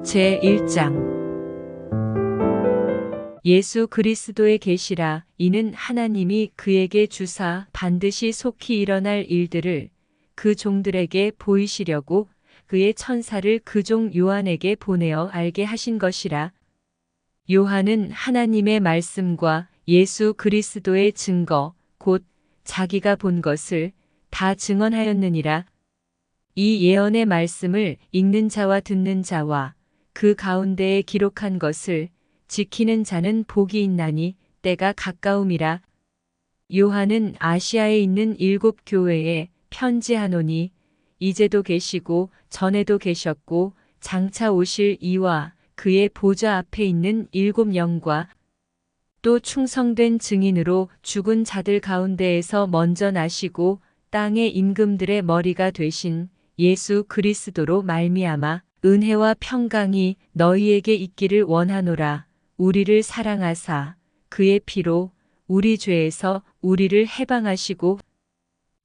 제1장 예수 그리스도의 계시라. 이는 하나님이 그에게 주사 반드시 속히 일어날 일들을 그 종들에게 보이시려고 그의 천사를 그 종 요한에게 보내어 알게 하신 것이라. 요한은 하나님의 말씀과 예수 그리스도의 증거 곧 자기가 본 것을 다 증언하였느니라. 이 예언의 말씀을 읽는 자와 듣는 자와 그 가운데에 기록한 것을 지키는 자는 복이 있나니 때가 가까움이라. 요한은 아시아에 있는 7 교회에 편지하노니 이제도 계시고 전에도 계셨고 장차 오실 이와 그의 보좌 앞에 있는 7 영과 또 충성된 증인으로 죽은 자들 가운데에서 먼저 나시고 땅의 임금들의 머리가 되신 예수 그리스도로 말미암아 은혜와 평강이 너희에게 있기를 원하노라. 우리를 사랑하사 그의 피로 우리 죄에서 우리를 해방하시고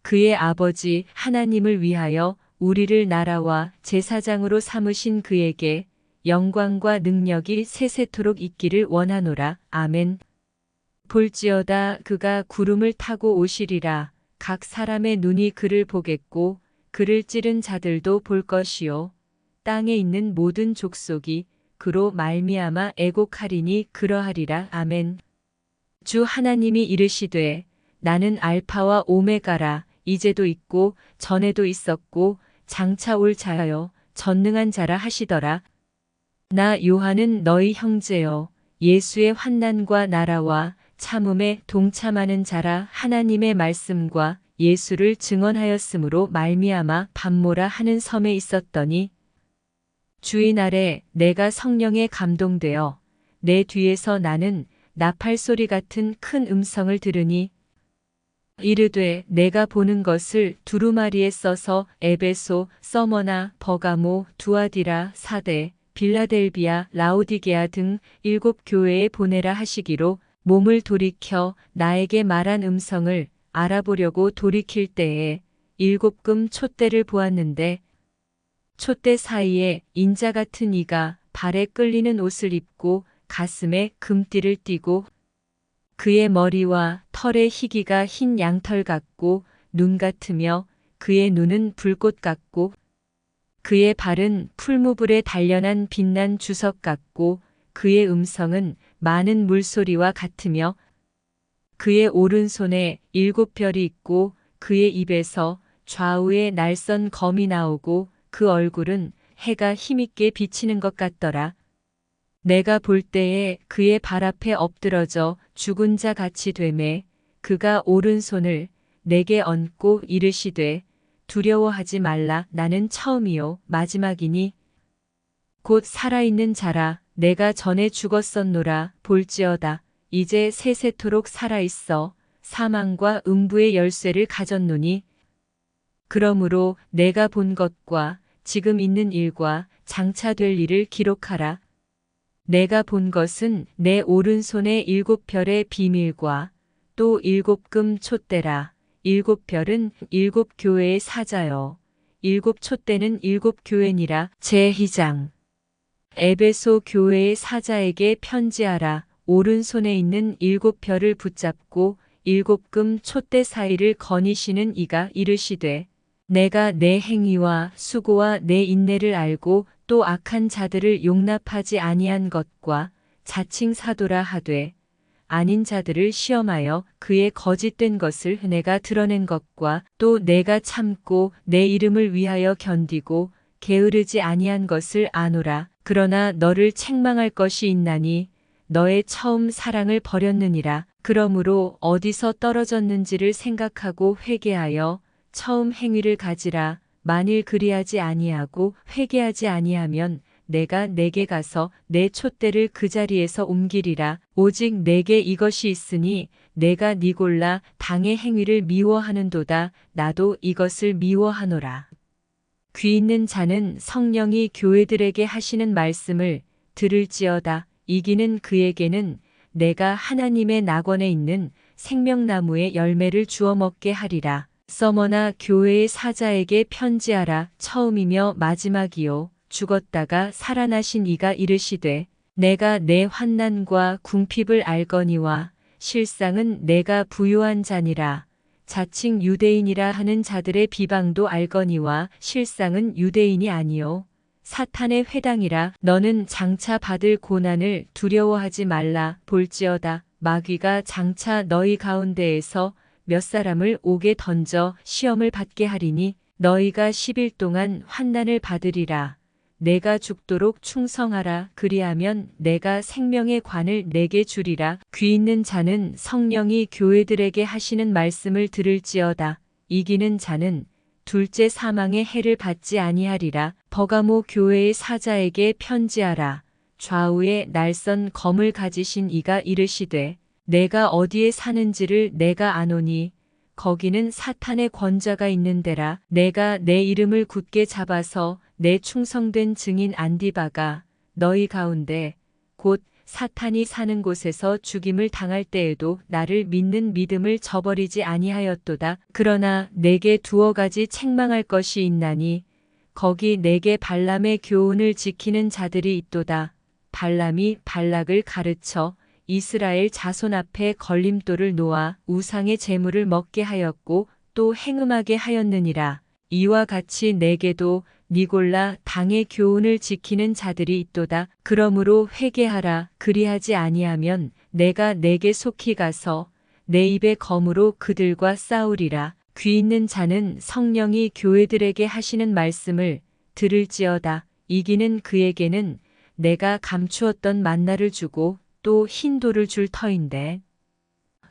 그의 아버지 하나님을 위하여 우리를 나라와 제사장으로 삼으신 그에게 영광과 능력이 세세토록 있기를 원하노라. 아멘. 볼지어다 그가 구름을 타고 오시리라. 각 사람의 눈이 그를 보겠고 그를 찌른 자들도 볼 것이요 땅에 있는 모든 족속이 그로 말미암아 애곡하리니 그러하리라. 아멘. 주 하나님이 이르시되 나는 알파와 오메가라. 이제도 있고 전에도 있었고 장차 올 자여 전능한 자라 하시더라. 나 요한은 너희 형제여 예수의 환난과 나라와 참음에 동참하는 자라. 하나님의 말씀과 예수를 증언하였으므로 말미암아 밤모라 하는 섬에 있었더니 주의 날에 내가 성령에 감동되어 내 뒤에서 나는 나팔 소리 같은 큰 음성을 들으니 이르되 내가 보는 것을 두루마리에 써서 에베소, 서머나, 버가모, 두아디라, 사대, 빌라델비아, 라오디게아 등 7 교회에 보내라 하시기로 몸을 돌이켜 나에게 말한 음성을 알아보려고 돌이킬 때에 7금 촛대를 보았는데 촛대 사이에 인자 같은 이가 발에 끌리는 옷을 입고 가슴에 금띠를 띠고 그의 머리와 털의 희기가 흰 양털 같고 눈 같으며 그의 눈은 불꽃 같고 그의 발은 풀무불에 단련한 빛난 주석 같고 그의 음성은 많은 물소리와 같으며 그의 오른손에 7 별이 있고 그의 입에서 좌우에 날선 검이 나오고 그 얼굴은 해가 힘있게 비치는 것 같더라. 내가 볼 때에 그의 발 앞에 엎드러져 죽은 자 같이 되매 그가 오른손을 내게 얹고 이르시되 두려워하지 말라. 나는 처음이요 마지막이니 곧 살아있는 자라. 내가 전에 죽었었노라. 볼지어다 이제 세세토록 살아있어 사망과 음부의 열쇠를 가졌노니 그러므로 내가 본 것과 지금 있는 일과 장차 될 일을 기록하라. 내가 본 것은 내 오른손의 7 별의 비밀과 또 7금 촛대라. 7 별은 7 교회의 사자요 7 촛대는 7 교회니라. 제2장 에베소 교회의 사자에게 편지하라. 오른손에 있는 7 별을 붙잡고 7금 촛대 사이를 거니시는 이가 이르시되 내가 내 행위와 수고와 내 인내를 알고 또 악한 자들을 용납하지 아니한 것과 자칭 사도라 하되 아닌 자들을 시험하여 그의 거짓된 것을 내가 드러낸 것과 또 내가 참고 내 이름을 위하여 견디고 게으르지 아니한 것을 아노라. 그러나 너를 책망할 것이 있나니 너의 처음 사랑을 버렸느니라. 그러므로 어디서 떨어졌는지를 생각하고 회개하여 처음 행위를 가지라. 만일 그리하지 아니하고 회개하지 아니하면 내가 내게 가서 내 촛대를 그 자리에서 옮기리라. 오직 내게 이것이 있으니 내가 니골라 당의 행위를 미워하는도다. 나도 이것을 미워하노라. 귀 있는 자는 성령이 교회들에게 하시는 말씀을 들을지어다. 이기는 그에게는 내가 하나님의 낙원에 있는 생명나무의 열매를 주워 먹게 하리라. 서머나 교회의 사자에게 편지하라. 처음이며 마지막이요 죽었다가 살아나신 이가 이르시되 내가 내 환난과 궁핍을 알거니와 실상은 내가 부요한 자니라. 자칭 유대인이라 하는 자들의 비방도 알거니와 실상은 유대인이 아니요 사탄의 회당이라. 너는 장차 받을 고난을 두려워하지 말라. 볼지어다 마귀가 장차 너희 가운데에서 몇 사람을 옥에 던져 시험을 받게 하리니 너희가 10일 동안 환난을 받으리라. 내가 죽도록 충성하라. 그리하면 내가 생명의 관을 내게 주리라. 귀 있는 자는 성령이 교회들에게 하시는 말씀을 들을지어다. 이기는 자는 둘째 사망의 해를 받지 아니하리라. 버가모 교회의 사자에게 편지하라. 좌우에 날선 검을 가지신 이가 이르시되 내가 어디에 사는지를 내가 아노니 거기는 사탄의 권자가 있는 데라. 내가 내 이름을 굳게 잡아서 내 충성된 증인 안디바가 너희 가운데 곧 사탄이 사는 곳에서 죽임을 당할 때에도 나를 믿는 믿음을 저버리지 아니하였도다. 그러나 내게 두어 가지 책망할 것이 있나니 거기 내게 발람의 교훈을 지키는 자들이 있도다. 발람이 발락을 가르쳐 이스라엘 자손 앞에 걸림돌을 놓아 우상의 제물을 먹게 하였고 또 행음하게 하였느니라. 이와 같이 내게도 니골라 당의 교훈을 지키는 자들이 있도다. 그러므로 회개하라. 그리하지 아니하면 내가 내게 속히 가서 내 입의 검으로 그들과 싸우리라. 귀 있는 자는 성령이 교회들에게 하시는 말씀을 들을지어다. 이기는 그에게는 내가 감추었던 만나를 주고 또 흰 돌을 줄 터인데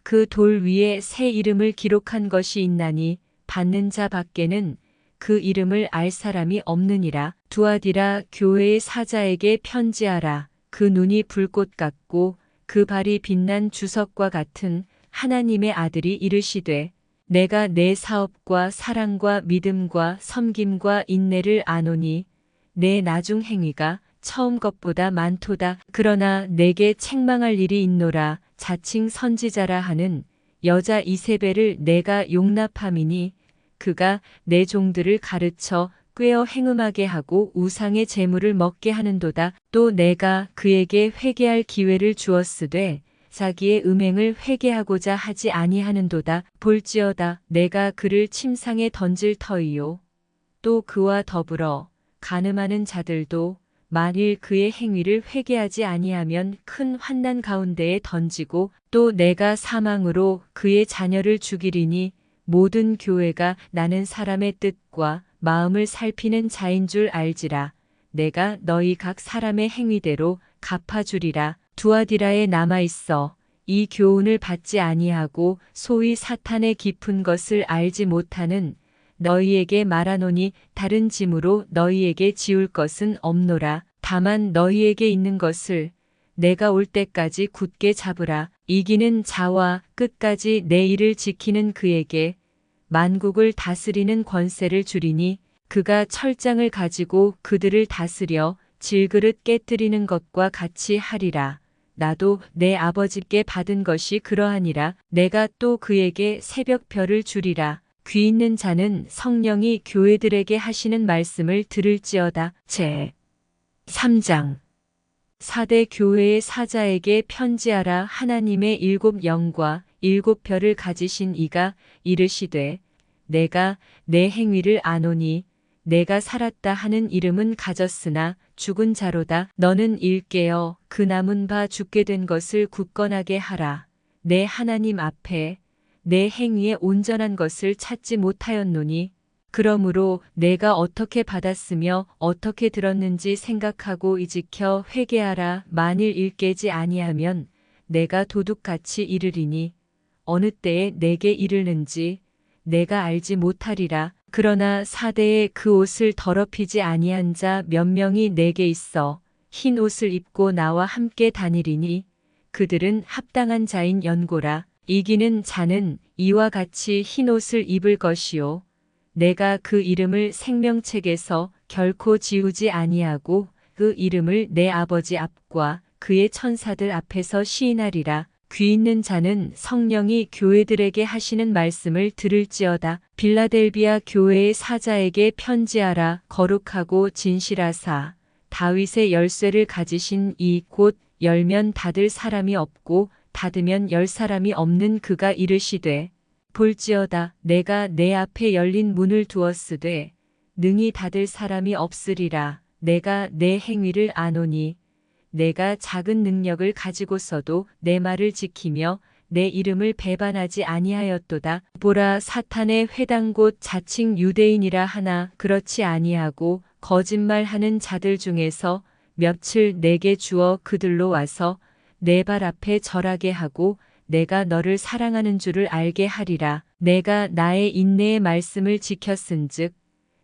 그 돌 위에 새 이름을 기록한 것이 있나니 받는 자 밖에는 그 이름을 알 사람이 없느니라. 두아디라 교회의 사자에게 편지하라. 그 눈이 불꽃 같고 그 발이 빛난 주석과 같은 하나님의 아들이 이르시되 내가 내 사업과 사랑과 믿음과 섬김과 인내를 아노니 내 나중 행위가 처음 것보다 많도다. 그러나 내게 책망할 일이 있노라. 자칭 선지자라 하는 여자 이세벨을 내가 용납함이니 그가 내 종들을 가르쳐 꾀어 행음하게 하고 우상의 제물을 먹게 하는도다. 또 내가 그에게 회개할 기회를 주었으되 자기의 음행을 회개하고자 하지 아니하는도다. 볼지어다 내가 그를 침상에 던질 터이요 또 그와 더불어 간음하는 자들도 만일 그의 행위를 회개하지 아니하면 큰 환난 가운데에 던지고 또 내가 사망으로 그의 자녀를 죽이리니 모든 교회가 나는 사람의 뜻과 마음을 살피는 자인 줄 알지라. 내가 너희 각 사람의 행위대로 갚아주리라. 두아디라에 남아있어 이 교훈을 받지 아니하고 소위 사탄의 깊은 것을 알지 못하는 너희에게 말하노니 다른 짐으로 너희에게 지울 것은 없노라. 다만 너희에게 있는 것을 내가 올 때까지 굳게 잡으라. 이기는 자와 끝까지 내 일을 지키는 그에게 만국을 다스리는 권세를 주리니 그가 철장을 가지고 그들을 다스려 질그릇 깨뜨리는 것과 같이 하리라. 나도 내 아버지께 받은 것이 그러하니라. 내가 또 그에게 새벽별을 주리라. 귀 있는 자는 성령이 교회들에게 하시는 말씀을 들을지어다. 제 3장 4대 교회의 사자에게 편지하라. 하나님의 7 영과 7 별을 가지신 이가 이르시되 내가 내 행위를 아노니 내가 살았다 하는 이름은 가졌으나 죽은 자로다. 너는 일깨어 그 남은 바 죽게 된 것을 굳건하게 하라. 내 하나님 앞에 내 행위에 온전한 것을 찾지 못하였노니 그러므로 내가 어떻게 받았으며 어떻게 들었는지 생각하고 이지켜 회개하라. 만일 일깨지 아니하면 내가 도둑같이 이르리니 어느 때에 내게 이르는지 내가 알지 못하리라. 그러나 사대에 그 옷을 더럽히지 아니한 자 몇 명이 내게 있어 흰 옷을 입고 나와 함께 다니리니 그들은 합당한 자인 연고라. 이기는 자는 이와 같이 흰 옷을 입을 것이요 내가 그 이름을 생명책에서 결코 지우지 아니하고 그 이름을 내 아버지 앞과 그의 천사들 앞에서 시인하리라. 귀 있는 자는 성령이 교회들에게 하시는 말씀을 들을지어다. 빌라델비아 교회의 사자에게 편지하라. 거룩하고 진실하사 다윗의 열쇠를 가지신 이 곧 열면 닫을 사람이 없고 닫으면 열 사람이 없는 그가 이르시되 볼지어다 내가 내 앞에 열린 문을 두었으되 능히 닫을 사람이 없으리라. 내가 내 행위를 아노니 내가 작은 능력을 가지고서도 내 말을 지키며 내 이름을 배반하지 아니하였도다. 보라 사탄의 회당 곧 자칭 유대인이라 하나 그렇지 아니하고 거짓말하는 자들 중에서 며칠 내게 주어 그들로 와서 내 발 앞에 절하게 하고 내가 너를 사랑하는 줄을 알게 하리라. 내가 나의 인내의 말씀을 지켰은즉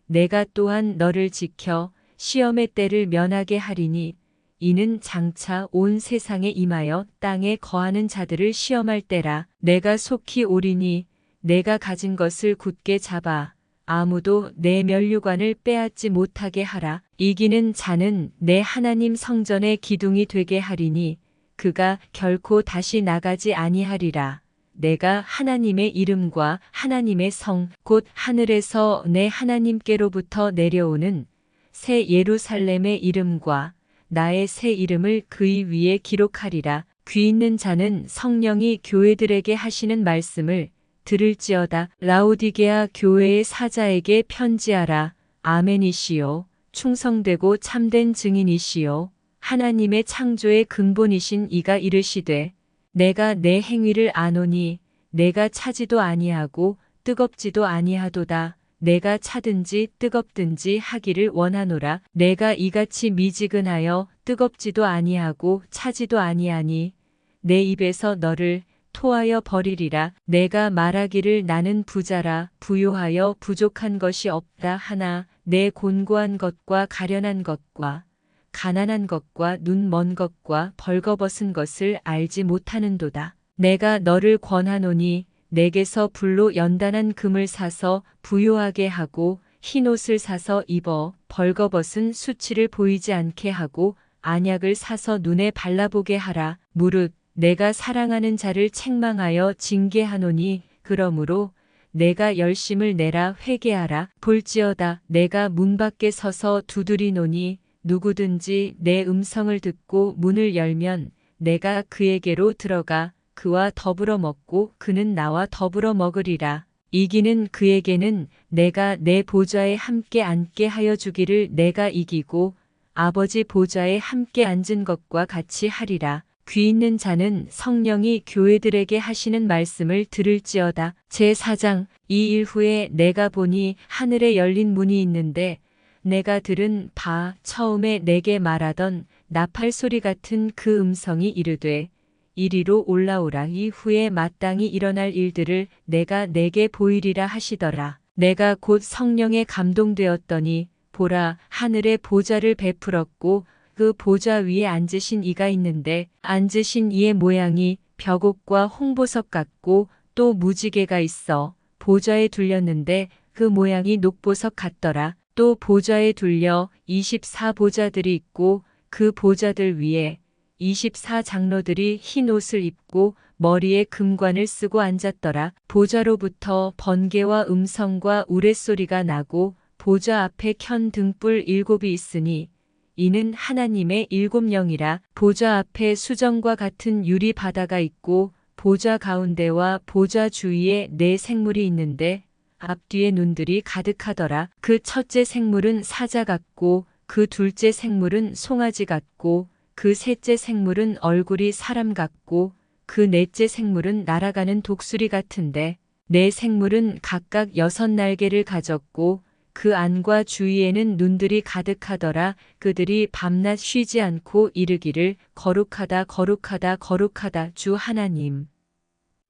내가 또한 너를 지켜 시험의 때를 면하게 하리니 이는 장차 온 세상에 임하여 땅에 거하는 자들을 시험할 때라. 내가 속히 오리니 내가 가진 것을 굳게 잡아 아무도 내 면류관을 빼앗지 못하게 하라. 이기는 자는 내 하나님 성전의 기둥이 되게 하리니 그가 결코 다시 나가지 아니하리라. 내가 하나님의 이름과 하나님의 성 곧 하늘에서 내 하나님께로부터 내려오는 새 예루살렘의 이름과 나의 새 이름을 그의 위에 기록하리라. 귀 있는 자는 성령이 교회들에게 하시는 말씀을 들을지어다. 라오디게아 교회의 사자에게 편지하라. 아멘이시요 충성되고 참된 증인이시요 하나님의 창조의 근본이신 이가 이르시되 내가 내 행위를 아노니 내가 차지도 아니하고 뜨겁지도 아니하도다. 내가 차든지 뜨겁든지 하기를 원하노라. 내가 이같이 미지근하여 뜨겁지도 아니하고 차지도 아니하니 내 입에서 너를 토하여 버리리라. 내가 말하기를 나는 부자라 부요하여 부족한 것이 없다 하나 내 곤고한 것과 가련한 것과 가난한 것과 눈 먼 것과 벌거벗은 것을 알지 못하는도다. 내가 너를 권하노니 내게서 불로 연단한 금을 사서 부요하게 하고 흰옷을 사서 입어 벌거벗은 수치를 보이지 않게 하고 안약을 사서 눈에 발라보게 하라. 무릇 내가 사랑하는 자를 책망하여 징계하노니 그러므로 내가 열심을 내라 회개하라. 볼지어다 내가 문 밖에 서서 두드리노니 누구든지 내 음성을 듣고 문을 열면 내가 그에게로 들어가 그와 더불어 먹고 그는 나와 더불어 먹으리라. 이기는 그에게는 내가 내 보좌에 함께 앉게 하여 주기를 내가 이기고 아버지 보좌에 함께 앉은 것과 같이 하리라. 귀 있는 자는 성령이 교회들에게 하시는 말씀을 들을지어다. 제4장 이 일 후에 내가 보니 하늘에 열린 문이 있는데 내가 들은 바 처음에 내게 말하던 나팔 소리 같은 그 음성이 이르되 이리로 올라오라. 이후에 마땅히 일어날 일들을 내가 내게 보이리라 하시더라. 내가 곧 성령에 감동되었더니 보라 하늘에 보좌를 베풀었고 그 보좌 위에 앉으신 이가 있는데 앉으신 이의 모양이 벽옥과 홍보석 같고 또 무지개가 있어 보좌에 둘렸는데 그 모양이 녹보석 같더라. 또 보좌에 둘려 24보좌들이 있고 그 보좌들 위에 24장로들이 흰 옷을 입고 머리에 금관을 쓰고 앉았더라. 보좌로부터 번개와 음성과 우레소리가 나고 보좌 앞에 켠 등불 7이 있으니 이는 하나님의 7영이라. 보좌 앞에 수정과 같은 유리 바다가 있고 보좌 가운데와 보좌 주위에 4생물이 있는데 앞뒤에 눈들이 가득하더라. 그 첫째 생물은 사자 같고 그 둘째 생물은 송아지 같고 그 셋째 생물은 얼굴이 사람 같고 그 넷째 생물은 날아가는 독수리 같은데 네 생물은 각각 6날개를 가졌고 그 안과 주위에는 눈들이 가득하더라. 그들이 밤낮 쉬지 않고 이르기를 거룩하다 거룩하다 거룩하다 주 하나님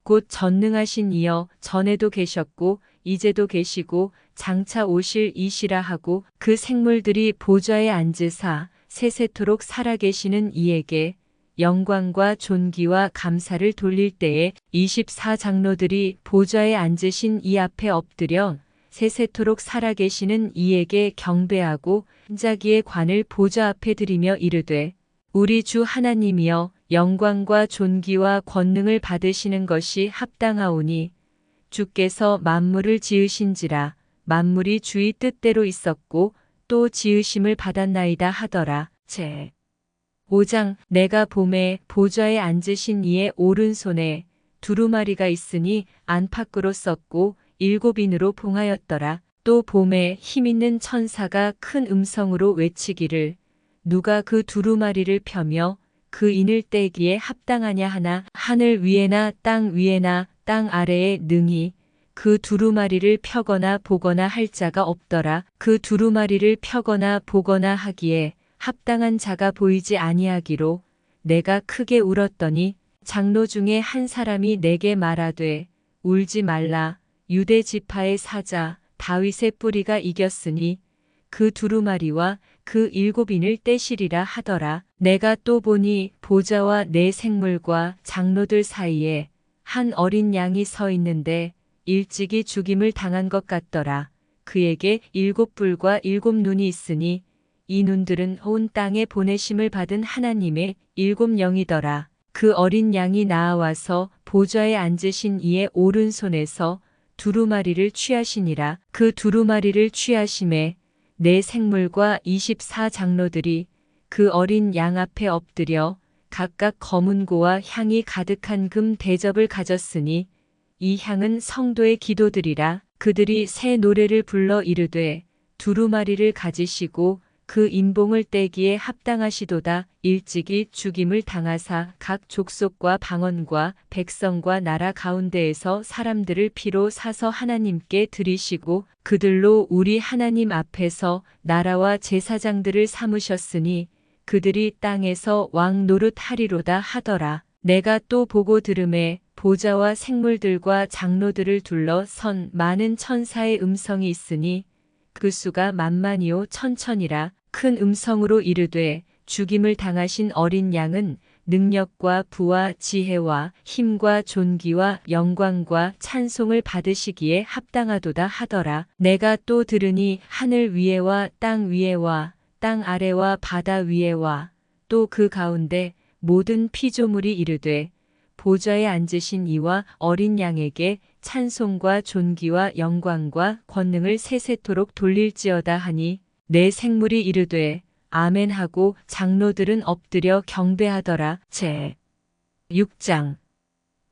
곧 전능하신 이여 전에도 계셨고 이제도 계시고 장차 오실 이시라 하고 그 생물들이 보좌에 앉으사 세세토록 살아계시는 이에게 영광과 존귀와 감사를 돌릴 때에 24장로들이 보좌에 앉으신 이 앞에 엎드려 세세토록 살아계시는 이에게 경배하고 자기의 관을 보좌 앞에 드리며 이르되 우리 주 하나님이여 영광과 존귀와 권능을 받으시는 것이 합당하오니 주께서 만물을 지으신지라 만물이 주의 뜻대로 있었고 또 지으심을 받았나이다 하더라. 제 5장 내가 봄에 보좌에 앉으신 이의 오른손에 두루마리가 있으니 안팎으로 썼고 7인으로 봉하였더라. 또 봄에 힘있는 천사가 큰 음성으로 외치기를 누가 그 두루마리를 펴며 그 인을 떼기에 합당하냐 하나 하늘 위에나 땅 위에나 땅 아래에 능히 그 두루마리를 펴거나 보거나 할 자가 없더라. 그 두루마리를 펴거나 보거나 하기에 합당한 자가 보이지 아니하기로 내가 크게 울었더니 장로 중에 한 사람이 내게 말하되 울지 말라. 유대 지파의 사자 다윗의 뿌리가 이겼으니 그 두루마리와 그 7인을 떼시리라 하더라. 내가 또 보니 보좌와 네 생물과 장로들 사이에 한 어린 양이 서 있는데 일찍이 죽임을 당한 것 같더라. 그에게 7뿔과 7눈이 있으니 이 눈들은 온 땅에 보내심을 받은 하나님의 7영이더라. 그 어린 양이 나아와서 보좌에 앉으신 이의 오른손에서 두루마리를 취하시니라. 그 두루마리를 취하심에 네 생물과 24장로들이 그 어린 양 앞에 엎드려 각각 검은고와 향이 가득한 금 대접을 가졌으니 이 향은 성도의 기도들이라. 그들이 새 노래를 불러 이르되 두루마리를 가지시고 그 인봉을 떼기에 합당하시도다. 일찍이 죽임을 당하사 각 족속과 방언과 백성과 나라 가운데에서 사람들을 피로 사서 하나님께 드리시고 그들로 우리 하나님 앞에서 나라와 제사장들을 삼으셨으니 그들이 땅에서 왕 노릇하리로다 하더라. 내가 또 보고 들음에 보좌와 생물들과 장로들을 둘러 선 많은 천사의 음성이 있으니 그 수가 만만이요 천천이라. 큰 음성으로 이르되 죽임을 당하신 어린 양은 능력과 부와 지혜와 힘과 존귀와 영광과 찬송을 받으시기에 합당하도다 하더라. 내가 또 들으니 하늘 위에와 땅 위에와 땅 아래와 바다 위에와 또 그 가운데 모든 피조물이 이르되 보좌에 앉으신 이와 어린 양에게 찬송과 존귀와 영광과 권능을 세세토록 돌릴지어다 하니 내 생물이 이르되 아멘 하고 장로들은 엎드려 경배하더라. 제 6장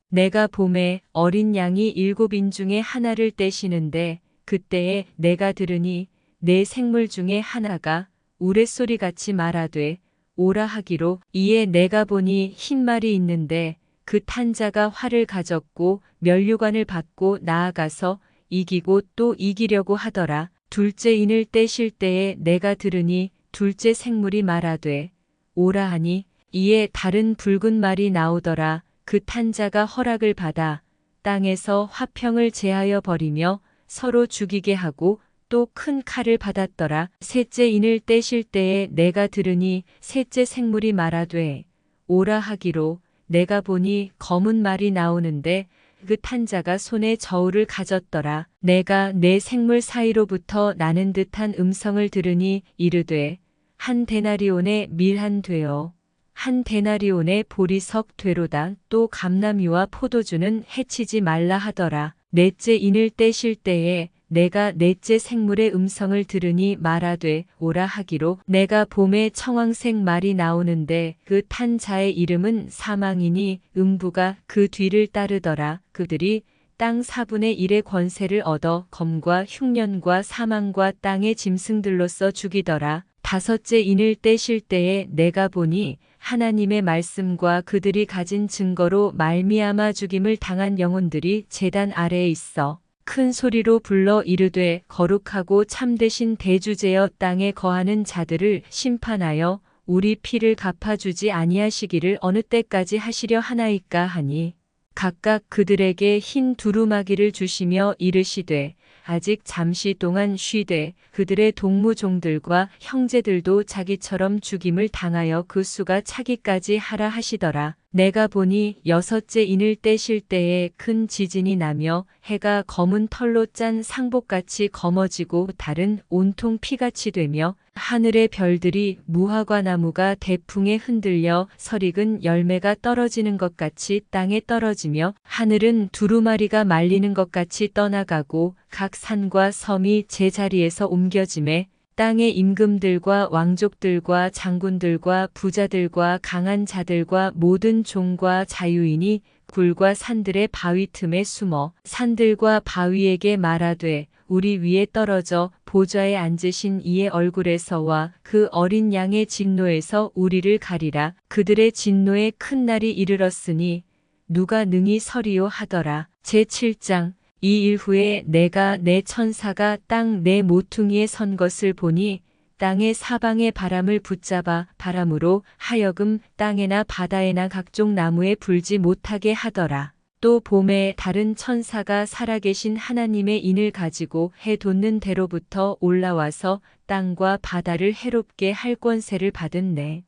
내가 봄에 어린 양이 7인 중에 하나를 떼시는데 그때에 내가 들으니 내 생물 중에 하나가 우레소리같이 말하되 오라 하기로 이에 내가 보니 흰 말이 있는데 그 탄자가 활을 가졌고 면류관을 받고 나아가서 이기고 또 이기려고 하더라. 둘째 인을 떼실 때에 내가 들으니 둘째 생물이 말하되 오라 하니 이에 다른 붉은 말이 나오더라. 그 탄자가 허락을 받아 땅에서 화평을 제하여 버리며 서로 죽이게 하고 또 큰 칼을 받았더라. 셋째 인을 떼실 때에 내가 들으니 셋째 생물이 말하되 오라 하기로 내가 보니 검은 말이 나오는데 그 탄자가 손에 저울을 가졌더라. 내가 내 생물 사이로부터 나는 듯한 음성을 들으니 이르되 한 데나리온의 밀한 되어 한 데나리온의 보리석 되로다. 또 감람이와 포도주는 해치지 말라 하더라. 넷째 인을 떼실 때에 내가 넷째 생물의 음성을 들으니 말하되 오라 하기로 내가 봄에 청황색 말이 나오는데 그 탄 자의 이름은 사망이니 음부가 그 뒤를 따르더라. 그들이 땅 4분의 1의 권세를 얻어 검과 흉년과 사망과 땅의 짐승들로서 죽이더라. 다섯째 인을 떼실 때에 내가 보니 하나님의 말씀과 그들이 가진 증거로 말미암아 죽임을 당한 영혼들이 제단 아래에 있어 큰 소리로 불러 이르되 거룩하고 참되신 대주제여 땅에 거하는 자들을 심판하여 우리 피를 갚아주지 아니하시기를 어느 때까지 하시려 하나이까 하니 각각 그들에게 흰 두루마기를 주시며 이르시되 아직 잠시 동안 쉬되 그들의 동무종들과 형제들도 자기처럼 죽임을 당하여 그 수가 차기까지 하라 하시더라. 내가 보니 여섯째 인을 떼실 때에 큰 지진이 나며 해가 검은 털로 짠 상복같이 검어지고 달은 온통 피같이 되며 하늘의 별들이 무화과 나무가 대풍에 흔들려 설익은 열매가 떨어지는 것 같이 땅에 떨어지며 하늘은 두루마리가 말리는 것 같이 떠나가고 각 산과 섬이 제자리에서 옮겨지매 땅의 임금들과 왕족들과 장군들과 부자들과 강한 자들과 모든 종과 자유인이 굴과 산들의 바위 틈에 숨어 산들과 바위에게 말하되 우리 위에 떨어져 보좌에 앉으신 이의 얼굴에서와 그 어린 양의 진노에서 우리를 가리라. 그들의 진노의 큰 날이 이르렀으니 누가 능히 서리요 하더라. 제7장. 이 일 후에 내가 내 천사가 땅 내 모퉁이에 선 것을 보니 땅의 사방의 바람을 붙잡아 바람으로 하여금 땅에나 바다에나 각종 나무에 불지 못하게 하더라. 또 봄에 다른 천사가 살아계신 하나님의 인을 가지고 해 돋는 대로부터 올라와서 땅과 바다를 해롭게 할 권세를 받은 네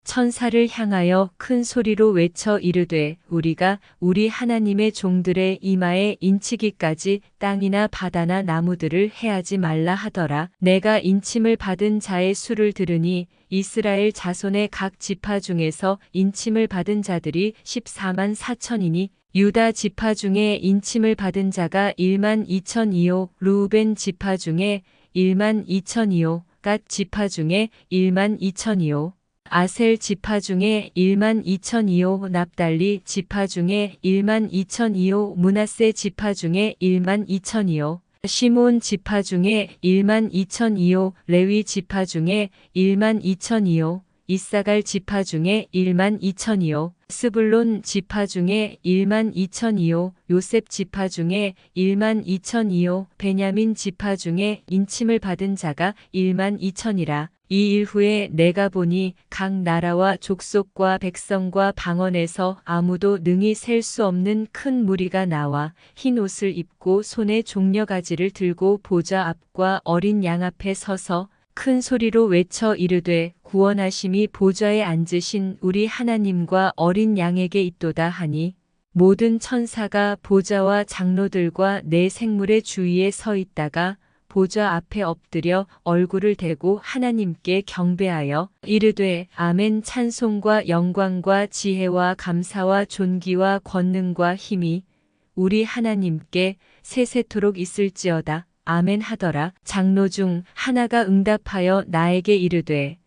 천사를 향하여 큰 소리로 외쳐 이르되 우리가 우리 하나님의 종들의 이마에 인치기까지 땅이나 바다나 나무들을 해하지 말라 하더라. 내가 인침을 받은 자의 수를 들으니 이스라엘 자손의 각 지파 중에서 인침을 받은 자들이 14만 4천이니 유다 지파 중에 인침을 받은 자가 1만 2천이요 루벤 지파 중에 1만 2천이요 갓 지파 중에 1만 2천이요 아셀 지파 중에 1만 2천이요 납달리 지파 중에 1만 2천이요 므낫세 지파 중에 1만 2천이요 시몬 지파 중에 1만 2천이요 레위 지파 중에 1만 2천이요 이사갈 지파 중에 1만 2천이요 스불론 지파 중에 1만 2천이요 요셉 지파 중에 1만 2천이요 베냐민 지파 중에 인침을 받은 자가 1만 2천이라. 이 일 후에 내가 보니 각 나라와 족속과 백성과 방언에서 아무도 능히 셀 수 없는 큰 무리가 나와 흰 옷을 입고 손에 종려가지를 들고 보좌 앞과 어린 양 앞에 서서 큰 소리로 외쳐 이르되 구원하심이 보좌에 앉으신 우리 하나님과 어린 양에게 있도다 하니 모든 천사가 보좌와 장로들과 네 생물의 주위에 서 있다가 보좌 앞에 엎드려 얼굴을 대고 하나님께 경배하여 이르되 아멘. 찬송과 영광과 지혜와 감사와 존귀와 권능과 힘이 우리 하나님께 세세토록 있을지어다. 아멘 하더라. 장로 중 하나가 응답하여 나에게 이르되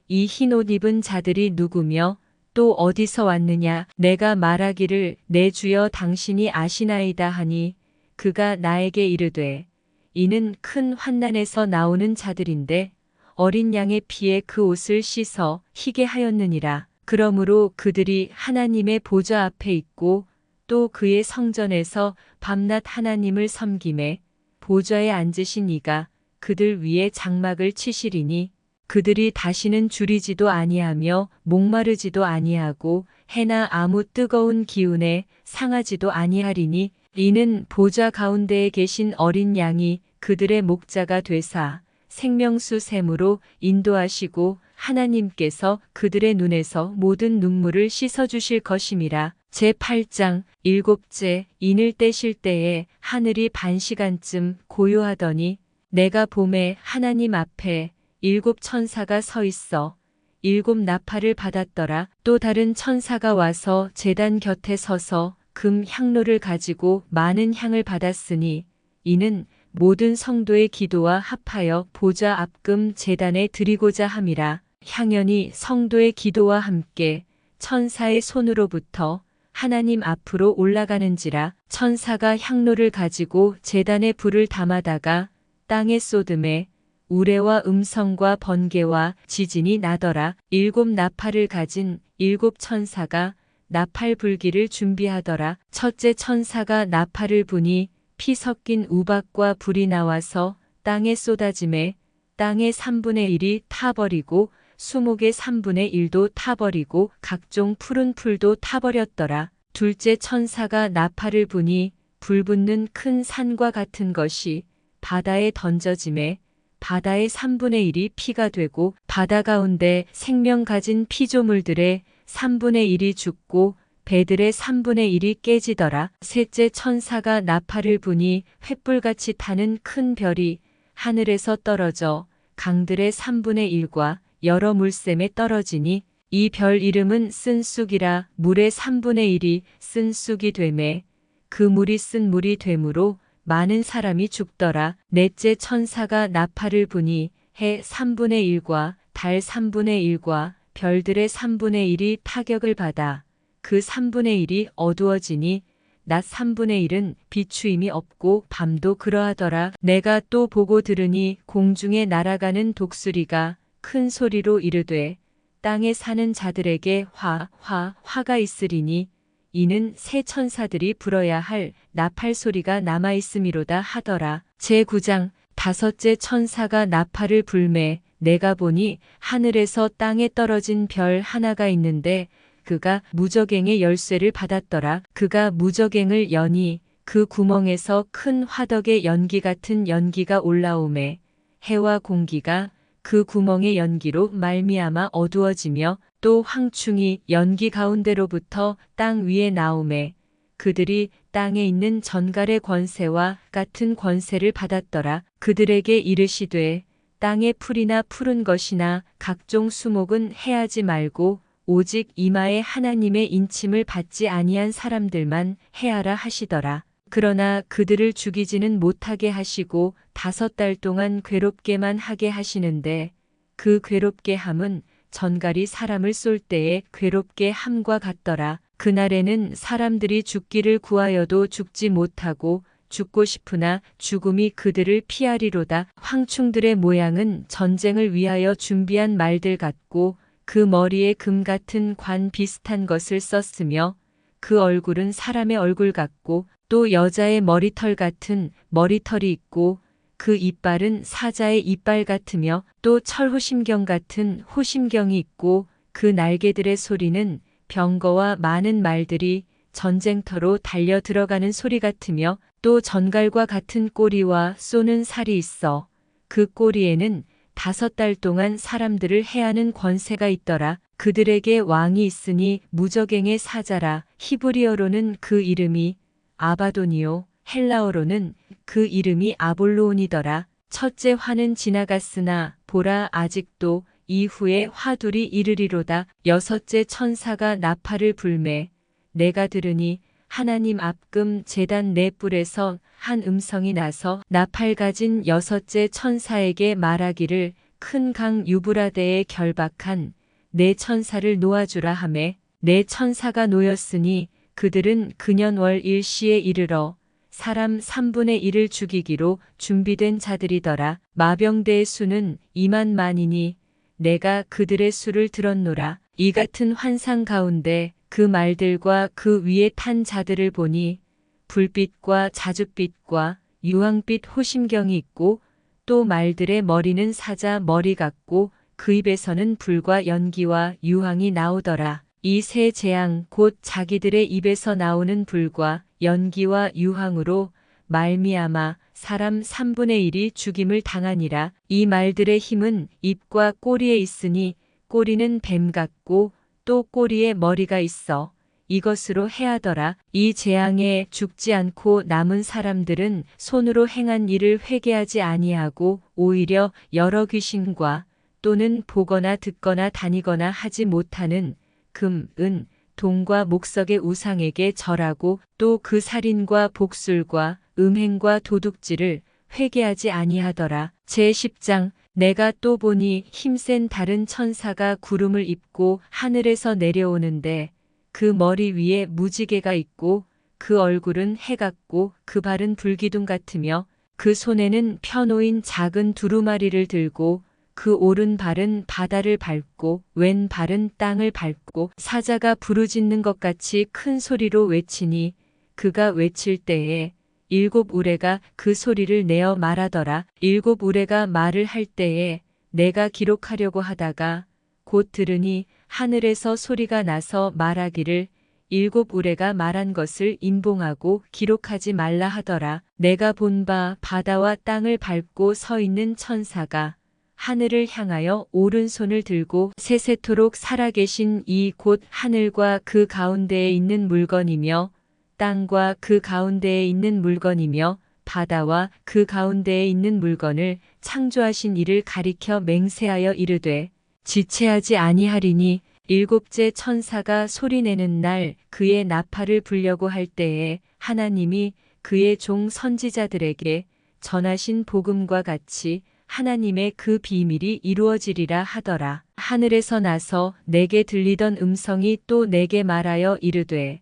이 흰옷 입은 자들이 누구며 또 어디서 왔느냐. 내가 말하기를 내 주여 당신이 아시나이다 하니 그가 나에게 이르되 이는 큰 환난에서 나오는 자들인데 어린 양의 피에 그 옷을 씻어 희게 하였느니라. 그러므로 그들이 하나님의 보좌 앞에 있고 또 그의 성전에서 밤낮 하나님을 섬기매 보좌에 앉으신 이가 그들 위에 장막을 치시리니 그들이 다시는 줄이지도 아니하며 목마르지도 아니하고 해나 아무 뜨거운 기운에 상하지도 아니하리니 이는 보좌 가운데에 계신 어린 양이 그들의 목자가 되사 생명수 샘으로 인도하시고 하나님께서 그들의 눈에서 모든 눈물을 씻어주실 것임이라. 제8장. 일곱째 인을 떼실 때에 하늘이 반시간쯤 고요하더니 내가 봄에 하나님 앞에 7 천사가 서 있어 7 나팔을 받았더라. 또 다른 천사가 와서 제단 곁에 서서 금 향로를 가지고 많은 향을 받았으니 이는 모든 성도의 기도와 합하여 보좌 앞금 제단에 드리고자 함이라. 향연이 성도의 기도와 함께 천사의 손으로부터 하나님 앞으로 올라가는지라. 천사가 향로를 가지고 제단에 불을 담아다가 땅에 쏟음에 우레와 음성과 번개와 지진이 나더라. 7 나팔을 가진 7 천사가 나팔 불기를 준비하더라. 첫째 천사가 나팔을 부니 피 섞인 우박과 불이 나와서 땅에 쏟아짐에 땅의 3분의 1이 타버리고 수목의 3분의 1도 타버리고 각종 푸른 풀도 타버렸더라. 둘째 천사가 나팔을 부니 불붙는 큰 산과 같은 것이 바다에 던져짐에 바다의 3분의 1이 피가 되고 바다 가운데 생명 가진 피조물들의 3분의 1이 죽고 배들의 3분의 1이 깨지더라. 셋째 천사가 나팔을 부니 횃불같이 타는 큰 별이 하늘에서 떨어져 강들의 3분의 1과 여러 물샘에 떨어지니 이 별 이름은 쓴쑥이라. 물의 3분의 1이 쓴쑥이 되매 그 물이 쓴 물이 되므로 많은 사람이 죽더라. 넷째 천사가 나팔을 부니 해 3분의 1과 달 3분의 1과 별들의 3분의 1이 타격을 받아 그 3분의 1이 어두워지니 낮 3분의 1은 비추임이 없고 밤도 그러하더라. 내가 또 보고 들으니 공중에 날아가는 독수리가 큰 소리로 이르되 땅에 사는 자들에게 화가 있으리니 이는 새 천사들이 불어야 할 나팔 소리가 남아 있음이로다 하더라. 제9장 다섯째 천사가 나팔을 불매 내가 보니 하늘에서 땅에 떨어진 별 하나가 있는데 그가 무저갱의 열쇠를 받았더라. 그가 무저갱을 여니 그 구멍에서 큰 화덕의 연기 같은 연기가 올라오매 해와 공기가 그 구멍의 연기로 말미암아 어두워지며 또 황충이 연기 가운데로부터 땅 위에 나오매 그들이 땅에 있는 전갈의 권세와 같은 권세를 받았더라. 그들에게 이르시되 땅의 풀이나 푸른 것이나 각종 수목은 해하지 말고 오직 이마에 하나님의 인침을 받지 아니한 사람들만 해하라 하시더라. 그러나 그들을 죽이지는 못하게 하시고 5달 동안 괴롭게만 하게 하시는데 그 괴롭게 함은 전갈이 사람을 쏠 때에 괴롭게 함과 같더라. 그날에는 사람들이 죽기를 구하여도 죽지 못하고 죽고 싶으나 죽음이 그들을 피하리로다. 황충들의 모양은 전쟁을 위하여 준비한 말들 같고 그 머리에 금 같은 관 비슷한 것을 썼으며 그 얼굴은 사람의 얼굴 같고 또 여자의 머리털 같은 머리털이 있고 그 이빨은 사자의 이빨 같으며 또 철호심경 같은 호심경이 있고 그 날개들의 소리는 병거와 많은 말들이 전쟁터로 달려 들어가는 소리 같으며 또 전갈과 같은 꼬리와 쏘는 살이 있어 그 꼬리에는 5달 동안 사람들을 해하는 권세가 있더라. 그들에게 왕이 있으니 무저갱의 사자라. 히브리어로는 그 이름이 아바돈이요 헬라어로는 그 이름이 아볼로온이더라. 첫째 화는 지나갔으나 보라 아직도 이후에 화둘이 이르리로다. 여섯째 천사가 나팔을 불매 내가 들으니 하나님 앞금 제단 네 뿔에서 한 음성이 나서 나팔 가진 여섯째 천사에게 말하기를 큰 강 유브라데에 결박한 네 천사를 놓아주라 하매 네 천사가 놓였으니 그들은 근현월 일시에 이르러 사람 3분의 1을 죽이기로 준비된 자들이더라. 마병대의 수는 2만 만이니 내가 그들의 수를 들었노라. 이 같은 환상 가운데 그 말들과 그 위에 탄 자들을 보니 불빛과 자줏빛과 유황빛 호심경이 있고 또 말들의 머리는 사자 머리 같고 그 입에서는 불과 연기와 유황이 나오더라. 이 세 재앙 곧 자기들의 입에서 나오는 불과 연기와 유황으로 말미암아 사람 3분의 1이 죽임을 당하니라. 이 말들의 힘은 입과 꼬리에 있으니 꼬리는 뱀 같고 또 꼬리에 머리가 있어 이것으로 해하더라. 이 재앙에 죽지 않고 남은 사람들은 손으로 행한 일을 회개하지 아니하고 오히려 여러 귀신과 또는 보거나 듣거나 다니거나 하지 못하는 금, 은, 동과 목석의 우상에게 절하고 또 그 살인과 복술과 음행과 도둑질을 회개하지 아니하더라. 제10장 내가 또 보니 힘센 다른 천사가 구름을 입고 하늘에서 내려오는데 그 머리 위에 무지개가 있고 그 얼굴은 해 같고 그 발은 불기둥 같으며 그 손에는 펴놓인 작은 두루마리를 들고 그 오른발은 바다를 밟고 왼발은 땅을 밟고 사자가 부르짖는 것 같이 큰 소리로 외치니 그가 외칠 때에 7 우레가 그 소리를 내어 말하더라. 7 우레가 말을 할 때에 내가 기록하려고 하다가 곧 들으니 하늘에서 소리가 나서 말하기를 7 우레가 말한 것을 인봉하고 기록하지 말라 하더라. 내가 본 바 바다와 땅을 밟고 서 있는 천사가 하늘을 향하여 오른손을 들고 세세토록 살아계신 이 곧 하늘과 그 가운데에 있는 물건이며 땅과 그 가운데에 있는 물건이며 바다와 그 가운데에 있는 물건을 창조하신 이를 가리켜 맹세하여 이르되 지체하지 아니하리니 7째 천사가 소리내는 날 그의 나팔을 불려고 할 때에 하나님이 그의 종 선지자들에게 전하신 복음과 같이 하나님의 그 비밀이 이루어지리라 하더라. 하늘에서 나서 내게 들리던 음성이 또 내게 말하여 이르되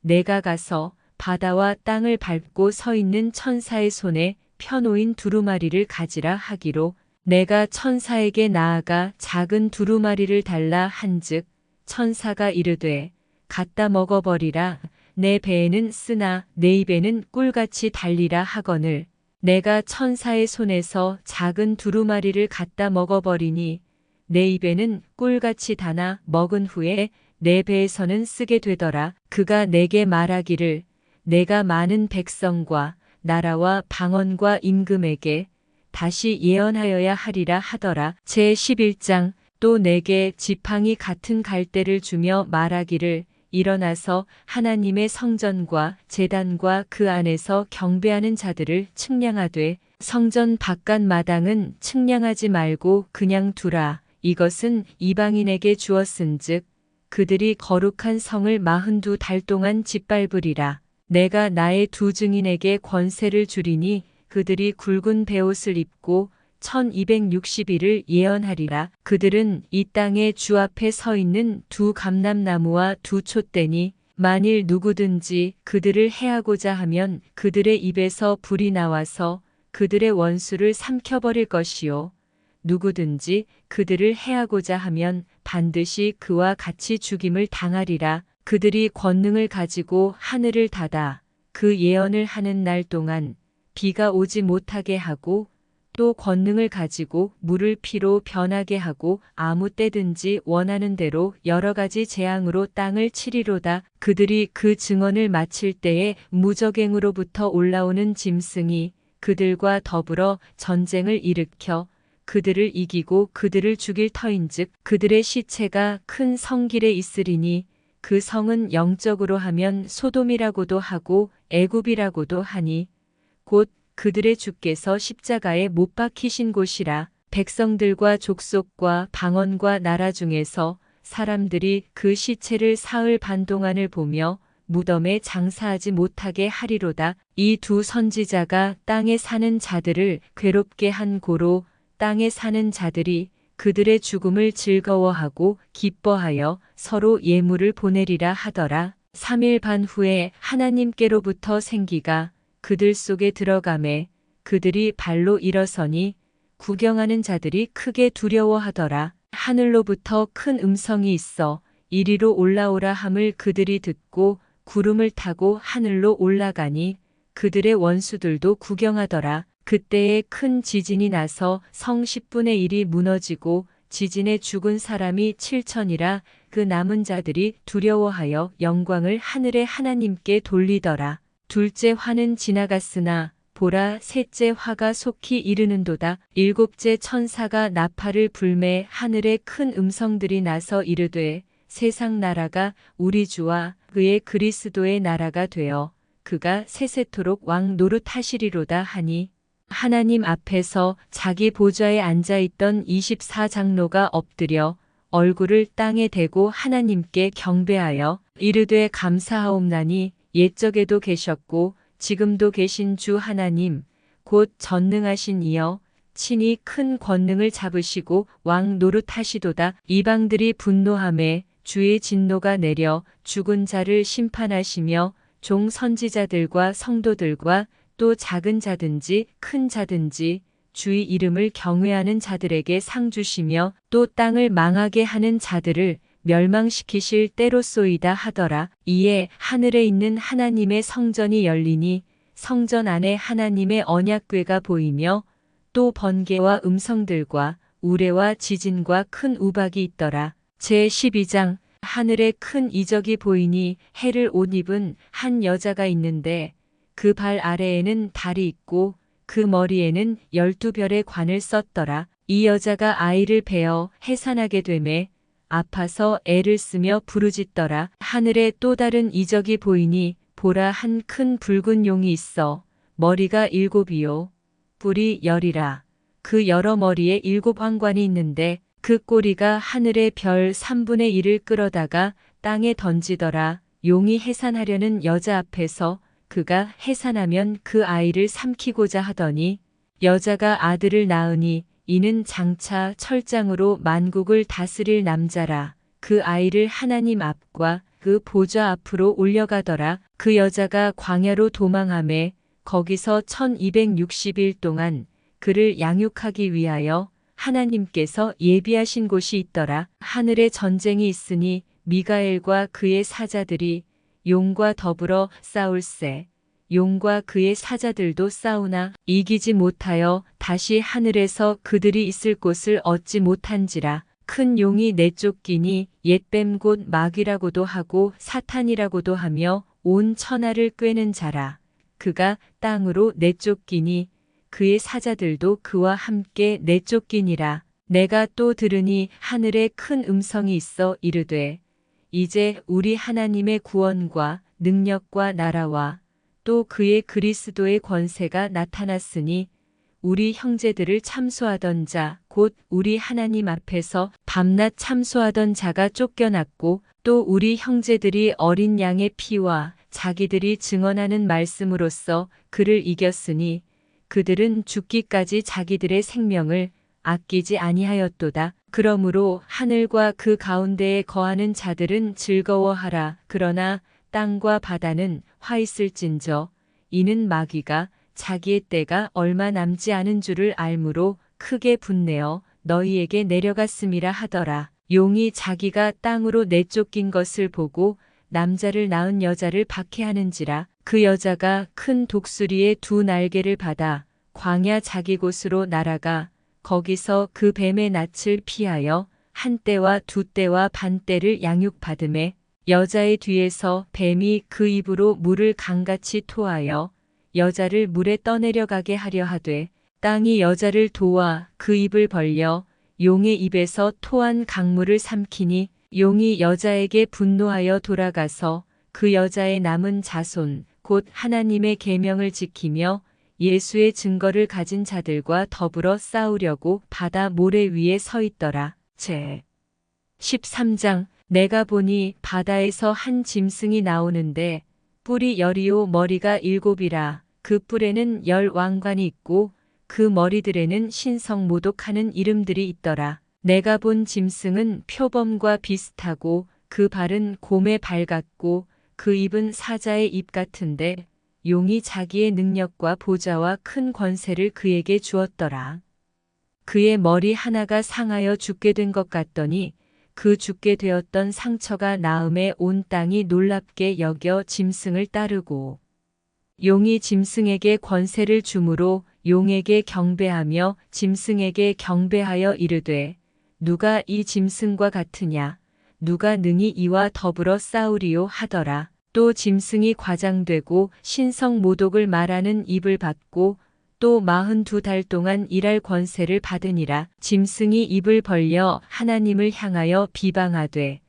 내가 가서 바다와 땅을 밟고 서 있는 천사의 손에 펴놓인 두루마리를 가지라 하기로 내가 천사에게 나아가 작은 두루마리를 달라 한즉 천사가 이르되 갖다 먹어버리라. 내 배에는 쓰나 내 입에는 꿀같이 달리라 하거늘 내가 천사의 손에서 작은 두루마리를 갖다 먹어버리니 내 입에는 꿀같이 다나 먹은 후에 내 배에서는 쓰게 되더라. 그가 내게 말하기를 내가 많은 백성과 나라와 방언과 임금에게 다시 예언하여야 하리라 하더라. 제11장 또 내게 지팡이 같은 갈대를 주며 말하기를 일어나서 하나님의 성전과 제단과 그 안에서 경배하는 자들을 측량하되 성전 바깥 마당은 측량하지 말고 그냥 두라. 이것은 이방인에게 주었은즉 그들이 거룩한 성을 42달 동안 짓밟으리라. 내가 나의 두 증인에게 권세를 주리니 그들이 굵은 베옷을 입고 1260일을 예언하리라. 그들은 이 땅의 주 앞에 서 있는 두 감람나무와 두 촛대니 만일 누구든지 그들을 해하고자 하면 그들의 입에서 불이 나와서 그들의 원수를 삼켜버릴 것이요 누구든지 그들을 해하고자 하면 반드시 그와 같이 죽임을 당하리라. 그들이 권능을 가지고 하늘을 닫아 그 예언을 하는 날 동안 비가 오지 못하게 하고 또 권능을 가지고 물을 피로 변하게 하고 아무 때든지 원하는 대로 여러 가지 재앙으로 땅을 치리로다. 그들이 그 증언을 마칠 때에 무적행으로부터 올라오는 짐승이 그들과 더불어 전쟁을 일으켜 그들을 이기고 그들을 죽일 터인즉 그들의 시체가 큰 성길에 있으리니 그 성은 영적으로 하면 소돔이라고도 하고 애굽이라고도 하니 곧 그들의 주께서 십자가에 못 박히신 곳이라. 백성들과 족속과 방언과 나라 중에서 사람들이 그 시체를 사흘 반 동안을 보며 무덤에 장사하지 못하게 하리로다. 이 두 선지자가 땅에 사는 자들을 괴롭게 한 고로 땅에 사는 자들이 그들의 죽음을 즐거워하고 기뻐하여 서로 예물을 보내리라 하더라. 3일 반 후에 하나님께로부터 생기가 그들 속에 들어가매 그들이 발로 일어서니 구경하는 자들이 크게 두려워하더라. 하늘로부터 큰 음성이 있어 이리로 올라오라 함을 그들이 듣고 구름을 타고 하늘로 올라가니 그들의 원수들도 구경하더라. 그때에 큰 지진이 나서 성 10분의 1이 무너지고 지진에 죽은 사람이 7천이라. 그 남은 자들이 두려워하여 영광을 하늘의 하나님께 돌리더라. 둘째 화는 지나갔으나 보라 셋째 화가 속히 이르는도다. 일곱째 천사가 나팔을 불매 하늘에 큰 음성들이 나서 이르되 세상 나라가 우리 주와 그의 그리스도의 나라가 되어 그가 세세토록 왕 노릇하시리로다 하니 하나님 앞에서 자기 보좌에 앉아있던 24장로가 엎드려 얼굴을 땅에 대고 하나님께 경배하여 이르되 감사하옵나니 옛적에도 계셨고 지금도 계신 주 하나님 곧 전능하신 이여 친히 큰 권능을 잡으시고 왕 노릇하시도다. 이방들이 분노하매 주의 진노가 내려 죽은 자를 심판하시며 종 선지자들과 성도들과 또 작은 자든지 큰 자든지 주의 이름을 경외하는 자들에게 상 주시며 또 땅을 망하게 하는 자들을 멸망시키실 때로소이다 하더라. 이에 하늘에 있는 하나님의 성전이 열리니 성전 안에 하나님의 언약궤가 보이며 또 번개와 음성들과 우레와 지진과 큰 우박이 있더라. 제12장 하늘에 큰 이적이 보이니 해를 옷 입은 한 여자가 있는데 그 발 아래에는 달이 있고 그 머리에는 12별의 관을 썼더라. 이 여자가 아이를 베어 해산하게 되매 아파서 애를 쓰며 부르짖더라. 하늘에 또 다른 이적이 보이니 보라 한 큰 붉은 용이 있어 머리가 7이요 뿔이 10이라. 그 여러 머리에 7 왕관이 있는데 그 꼬리가 하늘의 별 3분의 1을 끌어다가 땅에 던지더라. 용이 해산하려는 여자 앞에서 그가 해산하면 그 아이를 삼키고자 하더니 여자가 아들을 낳으니 이는 장차 철장으로 만국을 다스릴 남자라. 그 아이를 하나님 앞과 그 보좌 앞으로 올려가더라. 그 여자가 광야로 도망하매 거기서 1260일 동안 그를 양육하기 위하여 하나님께서 예비하신 곳이 있더라. 하늘에 전쟁이 있으니 미가엘과 그의 사자들이 용과 더불어 싸울세. 용과 그의 사자들도 싸우나 이기지 못하여 다시 하늘에서 그들이 있을 곳을 얻지 못한지라. 큰 용이 내쫓기니 옛뱀 곧 마귀라고도 하고 사탄이라고도 하며 온 천하를 꿰는 자라. 그가 땅으로 내쫓기니 그의 사자들도 그와 함께 내쫓기니라. 내가 또 들으니 하늘에 큰 음성이 있어 이르되 이제 우리 하나님의 구원과 능력과 나라와 또 그의 그리스도의 권세가 나타났으니 우리 형제들을 참소하던 자 곧 우리 하나님 앞에서 밤낮 참소하던 자가 쫓겨났고 또 우리 형제들이 어린 양의 피와 자기들이 증언하는 말씀으로써 그를 이겼으니 그들은 죽기까지 자기들의 생명을 아끼지 아니하였도다. 그러므로 하늘과 그 가운데에 거하는 자들은 즐거워하라. 그러나 땅과 바다는 화 있을진저 이는 마귀가 자기의 때가 얼마 남지 않은 줄을 알므로 크게 분내어 너희에게 내려갔음이라 하더라. 용이 자기가 땅으로 내쫓긴 것을 보고 남자를 낳은 여자를 박해하는지라. 그 여자가 큰 독수리의 두 날개를 받아 광야 자기 곳으로 날아가 거기서 그 뱀의 낯을 피하여 한 떼와 두 떼와 반 떼를 양육받음에 여자의 뒤에서 뱀이 그 입으로 물을 강같이 토하여 여자를 물에 떠내려가게 하려 하되 땅이 여자를 도와 그 입을 벌려 용의 입에서 토한 강물을 삼키니 용이 여자에게 분노하여 돌아가서 그 여자의 남은 자손 곧 하나님의 계명을 지키며 예수의 증거를 가진 자들과 더불어 싸우려고 바다 모래 위에 서 있더라. 제 13장 내가 보니 바다에서 한 짐승이 나오는데 뿔이 10이요 머리가 7이라. 그 뿔에는 10 왕관이 있고 그 머리들에는 신성 모독하는 이름들이 있더라. 내가 본 짐승은 표범과 비슷하고 그 발은 곰의 발 같고 그 입은 사자의 입 같은데 용이 자기의 능력과 보좌와 큰 권세를 그에게 주었더라. 그의 머리 하나가 상하여 죽게 된 것 같더니 그 죽게 되었던 상처가 나음에 온 땅이 놀랍게 여겨 짐승을 따르고 용이 짐승에게 권세를 주므로 용에게 경배하며 짐승에게 경배하여 이르되 누가 이 짐승과 같으냐 누가 능히 이와 더불어 싸우리요 하더라. 또 짐승이 과장되고 신성 모독을 말하는 입을 받고 또 42달 동안 일할 권세를 받으니라. 짐승이 입을 벌려 하나님을 향하여 비방하되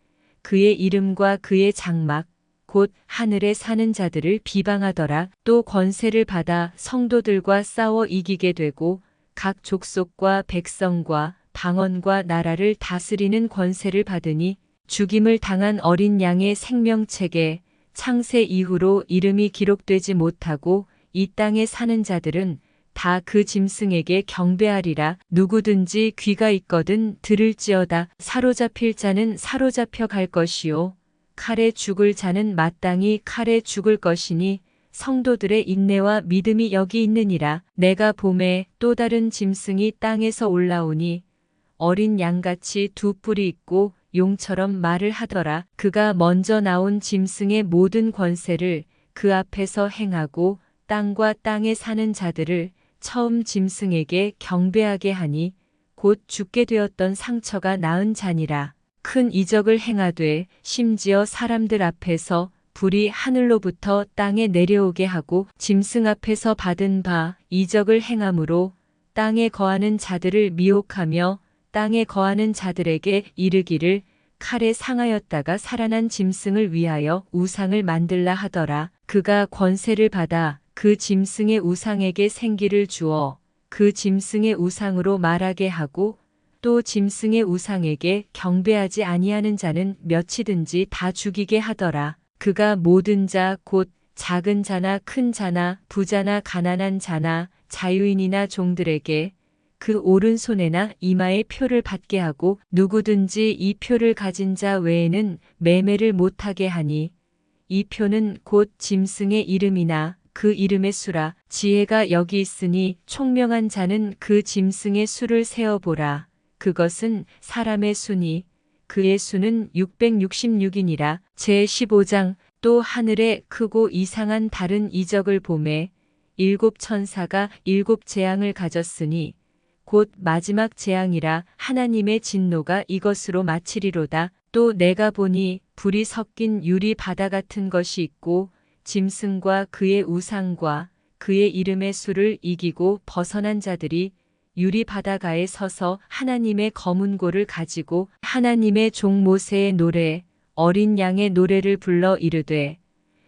그의 이름과 그의 장막 곧 하늘에 사는 자들을 비방하더라. 또 권세를 받아 성도들과 싸워 이기게 되고 각 족속과 백성과 방언과 나라를 다스리는 권세를 받으니 죽임을 당한 어린 양의 생명책에 창세 이후로 이름이 기록되지 못하고 이 땅에 사는 자들은 다 그 짐승에게 경배하리라. 누구든지 귀가 있거든 들을지어다. 사로잡힐 자는 사로잡혀 갈 것이요 칼에 죽을 자는 마땅히 칼에 죽을 것이니 성도들의 인내와 믿음이 여기 있느니라. 내가 봄에 또 다른 짐승이 땅에서 올라오니 어린 양같이 두 뿔이 있고 용처럼 말을 하더라. 그가 먼저 나온 짐승의 모든 권세를 그 앞에서 행하고 땅과 땅에 사는 자들을 처음 짐승에게 경배하게 하니 곧 죽게 되었던 상처가 나은 자니라. 큰 이적을 행하되 심지어 사람들 앞에서 불이 하늘로부터 땅에 내려오게 하고 짐승 앞에서 받은 바 이적을 행함으로 땅에 거하는 자들을 미혹하며 땅에 거하는 자들에게 이르기를 칼에 상하였다가 살아난 짐승을 위하여 우상을 만들라 하더라. 그가 권세를 받아 그 짐승의 우상에게 생기를 주어 그 짐승의 우상으로 말하게 하고 또 짐승의 우상에게 경배하지 아니하는 자는 몇이든지 다 죽이게 하더라. 그가 모든 자 곧 작은 자나 큰 자나 부자나 가난한 자나 자유인이나 종들에게 그 오른손에나 이마에 표를 받게 하고 누구든지 이 표를 가진 자 외에는 매매를 못하게 하니 이 표는 곧 짐승의 이름이나 그 이름의 수라. 지혜가 여기 있으니 총명한 자는 그 짐승의 수를 세어보라. 그것은 사람의 수니 그의 수는 666이니라. 제15장. 또 하늘에 크고 이상한 다른 이적을 보매 일곱 천사가 일곱 재앙을 가졌으니 곧 마지막 재앙이라. 하나님의 진노가 이것으로 마치리로다. 또 내가 보니 불이 섞인 유리 바다 같은 것이 있고 짐승과 그의 우상과 그의 이름의 수를 이기고 벗어난 자들이 유리 바다가에 서서 하나님의 검은 고를 가지고 하나님의 종 모세의 노래 어린 양의 노래를 불러 이르되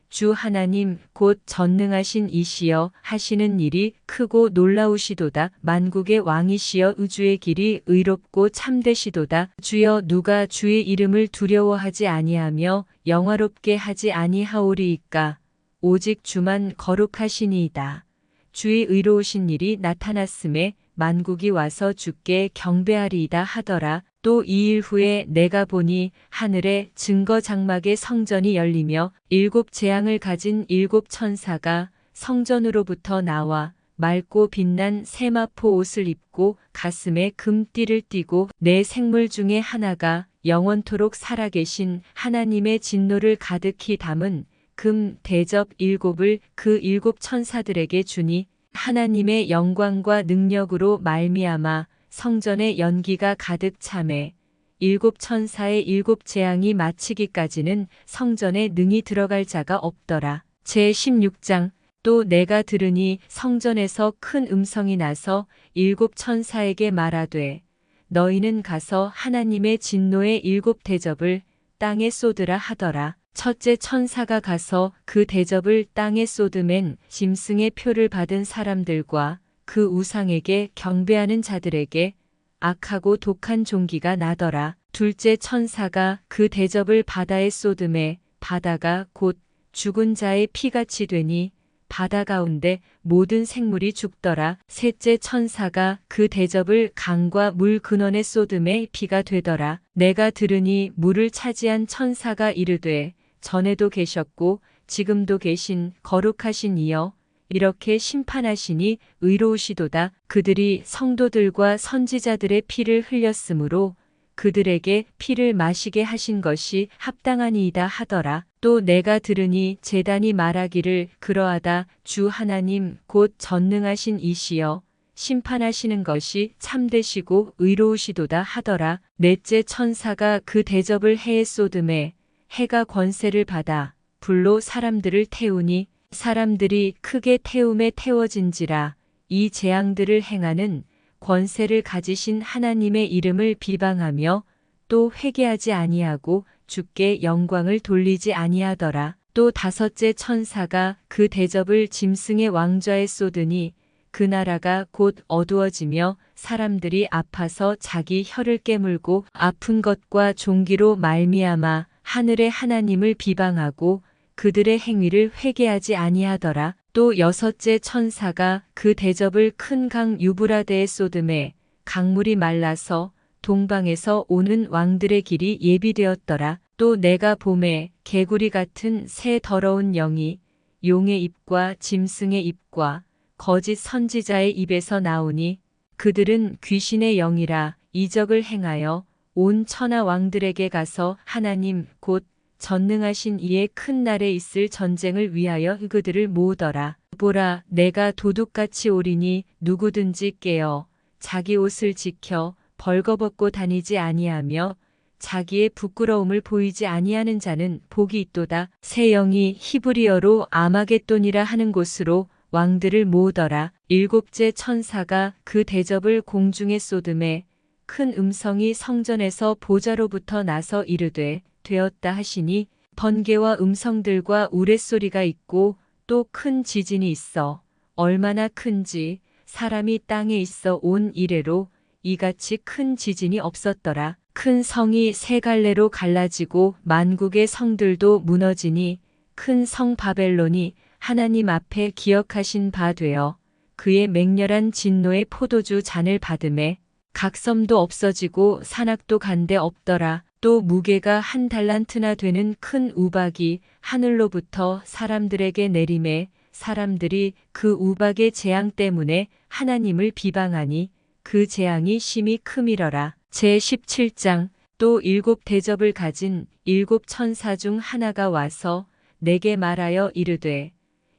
주 하나님 곧 전능하신 이시여 하시는 일이 크고 놀라우시도다. 만국의 왕이시여 우주의 길이 의롭고 참되시도다. 주여 누가 주의 이름을 두려워하지 아니하며 영화롭게 하지 아니하오리이까. 오직 주만 거룩하시니이다. 주의 의로우신 일이 나타났음에 만국이 와서 주께 경배하리이다 하더라. 또 2일 후에 내가 보니 하늘에 증거 장막의 성전이 열리며 일곱 재앙을 가진 일곱 천사가 성전으로부터 나와 맑고 빛난 세마포 옷을 입고 가슴에 금띠를 띠고 네 생물 중에 하나가 영원토록 살아계신 하나님의 진노를 가득히 담은 금 대접 일곱을 그 일곱 천사들에게 주니 하나님의 영광과 능력으로 말미암아 성전의 연기가 가득 차매 일곱 천사의 일곱 재앙이 마치기까지는 성전에 능히 들어갈 자가 없더라. 제16장. 또 내가 들으니 성전에서 큰 음성이 나서 일곱 천사에게 말하되 너희는 가서 하나님의 진노의 일곱 대접을 땅에 쏟으라 하더라. 첫째 천사가 가서 그 대접을 땅에 쏟음엔 짐승의 표를 받은 사람들과 그 우상에게 경배하는 자들에게 악하고 독한 종기가 나더라. 둘째 천사가 그 대접을 바다에 쏟음에 바다가 곧 죽은 자의 피같이 되니 바다 가운데 모든 생물이 죽더라. 셋째 천사가 그 대접을 강과 물 근원에 쏟음에 피가 되더라. 내가 들으니 물을 차지한 천사가 이르되 전에도 계셨고 지금도 계신 거룩하신 이여 이렇게 심판하시니 의로우시도다. 그들이 성도들과 선지자들의 피를 흘렸으므로 그들에게 피를 마시게 하신 것이 합당하니이다 하더라. 또 내가 들으니 제단이 말하기를 그러하다. 주 하나님 곧 전능하신 이시여 심판하시는 것이 참되시고 의로우시도다 하더라. 넷째 천사가 그 대접을 해에 쏟음에 해가 권세를 받아 불로 사람들을 태우니 사람들이 크게 태움에 태워진지라. 이 재앙들을 행하는 권세를 가지신 하나님의 이름을 비방하며 또 회개하지 아니하고 주께 영광을 돌리지 아니하더라. 또 다섯째 천사가 그 대접을 짐승의 왕좌에 쏟으니 그 나라가 곧 어두워지며 사람들이 아파서 자기 혀를 깨물고 아픈 것과 종기로 말미암아 하늘의 하나님을 비방하고 그들의 행위를 회개하지 아니하더라. 또 여섯째 천사가 그 대접을 큰 강 유브라데에 쏟음에 강물이 말라서 동방에서 오는 왕들의 길이 예비되었더라. 또 내가 봄에 개구리 같은 새 더러운 영이 용의 입과 짐승의 입과 거짓 선지자의 입에서 나오니 그들은 귀신의 영이라 이적을 행하여 온 천하 왕들에게 가서 하나님 곧 전능하신 이의 큰 날에 있을 전쟁을 위하여 그들을 모으더라. 보라 내가 도둑같이 오리니 누구든지 깨어 자기 옷을 지켜 벌거벗고 다니지 아니하며 자기의 부끄러움을 보이지 아니하는 자는 복이 있도다. 새 영이 히브리어로 아마겟돈이라 하는 곳으로 왕들을 모으더라. 일곱째 천사가 그 대접을 공중에 쏟음에 큰 음성이 성전에서 보좌로부터 나서 이르되 되었다 하시니 번개와 음성들과 우레소리가 있고 또 큰 지진이 있어 얼마나 큰지 사람이 땅에 있어 온 이래로 이같이 큰 지진이 없었더라. 큰 성이 세 갈래로 갈라지고 만국의 성들도 무너지니 큰 성 바벨론이 하나님 앞에 기억하신 바 되어 그의 맹렬한 진노의 포도주 잔을 받음에 각섬도 없어지고 산악도 간데 없더라. 또 무게가 1달란트나 되는 큰 우박이 하늘로부터 사람들에게 내림에 사람들이 그 우박의 재앙 때문에 하나님을 비방하니 그 재앙이 심히 크미러라. 제17장. 또 7대접을 가진 7천사 중 하나가 와서 내게 말하여 이르되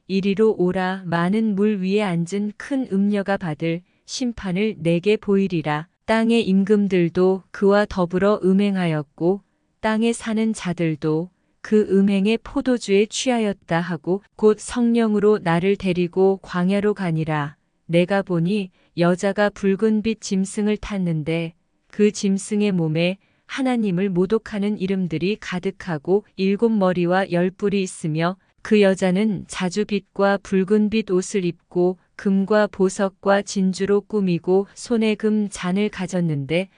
이리로 오라. 많은 물 위에 앉은 큰 음녀가 받을 심판을 내게 보이리라. 땅의 임금들도 그와 더불어 음행하였고 땅에 사는 자들도 그 음행의 포도주에 취하였다 하고 곧 성령으로 나를 데리고 광야로 가니라. 내가 보니 여자가 붉은 빛 짐승을 탔는데 그 짐승의 몸에 하나님을 모독하는 이름들이 가득하고 7머리와 10뿔이 있으며 그 여자는 자주빛과 붉은빛 옷을 입고 금과 보석과 진주로 꾸미고 손에 금 잔을 가졌는데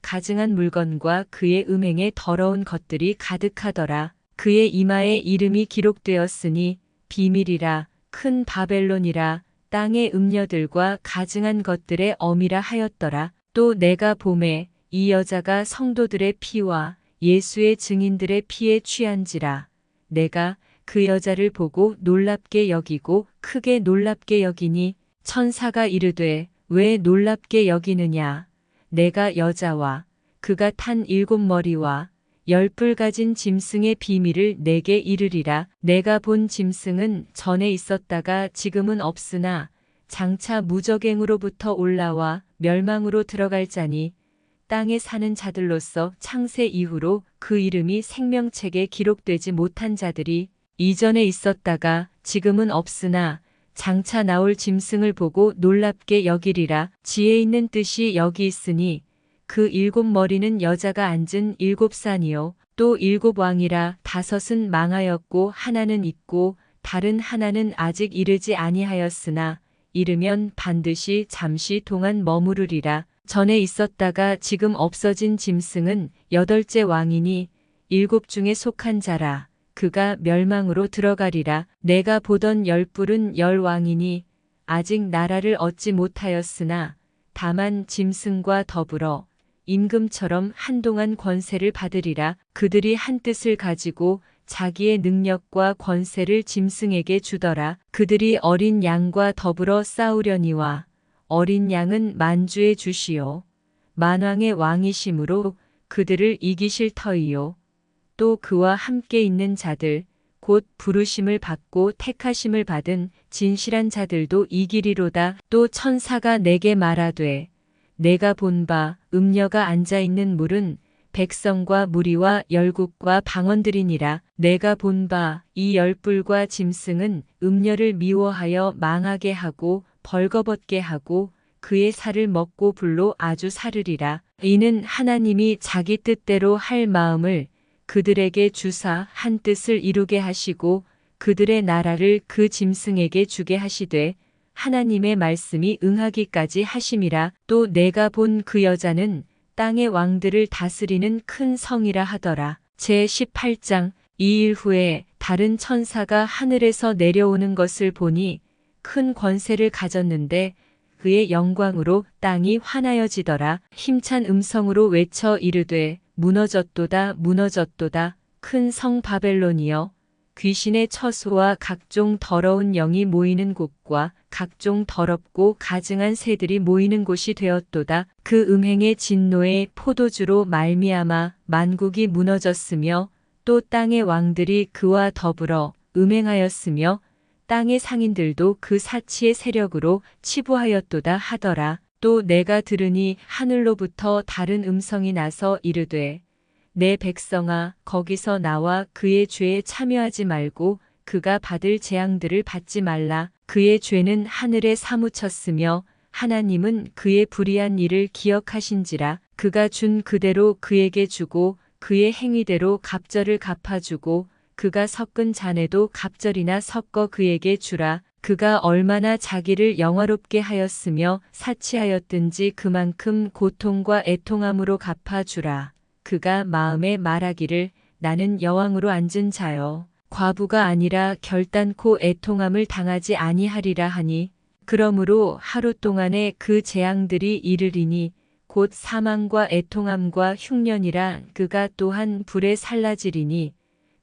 가증한 물건과 그의 음행에 더러운 것들이 가득하더라. 그의 이마에 이름이 기록되었으니 비밀이라 큰 바벨론이라 땅의 음녀들과 가증한 것들의 어미라 하였더라. 또 내가 보매 이 여자가 성도들의 피와 예수의 증인들의 피에 취한지라. 내가 그 여자를 보고 놀랍게 여기고 크게 놀랍게 여기니 천사가 이르되 왜 놀랍게 여기느냐. 내가 여자와 그가 탄 7머리와 10뿔 가진 짐승의 비밀을 내게 이르리라. 내가 본 짐승은 전에 있었다가 지금은 없으나 장차 무저갱으로부터 올라와 멸망으로 들어갈 자니 땅에 사는 자들로서 창세 이후로 그 이름이 생명책에 기록되지 못한 자들이 이전에 있었다가 지금은 없으나 장차 나올 짐승을 보고 놀랍게 여기리라. 지혜 있는 뜻이 여기 있으니 그 7머리는 여자가 앉은 7산이요 또 7왕이라 5은 망하였고 하나는 있고 다른 하나는 아직 이르지 아니하였으나 이르면 반드시 잠시 동안 머무르리라. 전에 있었다가 지금 없어진 짐승은 8째 왕이니 7 중에 속한 자라. 그가 멸망으로 들어가리라. 내가 보던 10뿔은 10왕이니 아직 나라를 얻지 못하였으나 다만 짐승과 더불어 임금처럼 한동안 권세를 받으리라. 그들이 한 뜻을 가지고 자기의 능력과 권세를 짐승에게 주더라. 그들이 어린 양과 더불어 싸우려니와 어린 양은 만주의 주시요 만왕의 왕이심으로 그들을 이기실 터이요 또 그와 함께 있는 자들 곧 부르심을 받고 택하심을 받은 진실한 자들도 이기리로다. 또 천사가 내게 말하되 내가 본 바 음녀가 앉아 있는 물은 백성과 무리와 열국과 방언들이니라. 내가 본 바 이 10뿔과 짐승은 음녀를 미워하여 망하게 하고 벌거벗게 하고 그의 살을 먹고 불로 아주 사르리라. 이는 하나님이 자기 뜻대로 할 마음을 그들에게 주사 한 뜻을 이루게 하시고 그들의 나라를 그 짐승에게 주게 하시되 하나님의 말씀이 응하기까지 하심이라. 또 내가 본 그 여자는 땅의 왕들을 다스리는 큰 성이라 하더라. 제18장. 이 일 후에 다른 천사가 하늘에서 내려오는 것을 보니 큰 권세를 가졌는데 그의 영광으로 땅이 환하여지더라. 힘찬 음성으로 외쳐 이르되 무너졌도다 무너졌도다 큰 성 바벨론이여 귀신의 처소와 각종 더러운 영이 모이는 곳과 각종 더럽고 가증한 새들이 모이는 곳이 되었도다. 그 음행의 진노의 포도주로 말미암아 만국이 무너졌으며 또 땅의 왕들이 그와 더불어 음행하였으며 땅의 상인들도 그 사치의 세력으로 치부하였도다 하더라. 또 내가 들으니 하늘로부터 다른 음성이 나서 이르되 내 백성아 거기서 나와 그의 죄에 참여하지 말고 그가 받을 재앙들을 받지 말라. 그의 죄는 하늘에 사무쳤으며 하나님은 그의 불의한 일을 기억하신지라. 그가 준 그대로 그에게 주고 그의 행위대로 갑절을 갚아주고 그가 섞은 잔에도 갑절이나 섞어 그에게 주라. 그가 얼마나 자기를 영화롭게 하였으며 사치하였든지 그만큼 고통과 애통함으로 갚아주라. 그가 마음에 말하기를 나는 여왕으로 앉은 자여 과부가 아니라 결단코 애통함을 당하지 아니하리라 하니 그러므로 하루 동안에 그 재앙들이 이르리니 곧 사망과 애통함과 흉년이라 그가 또한 불에 살라지리니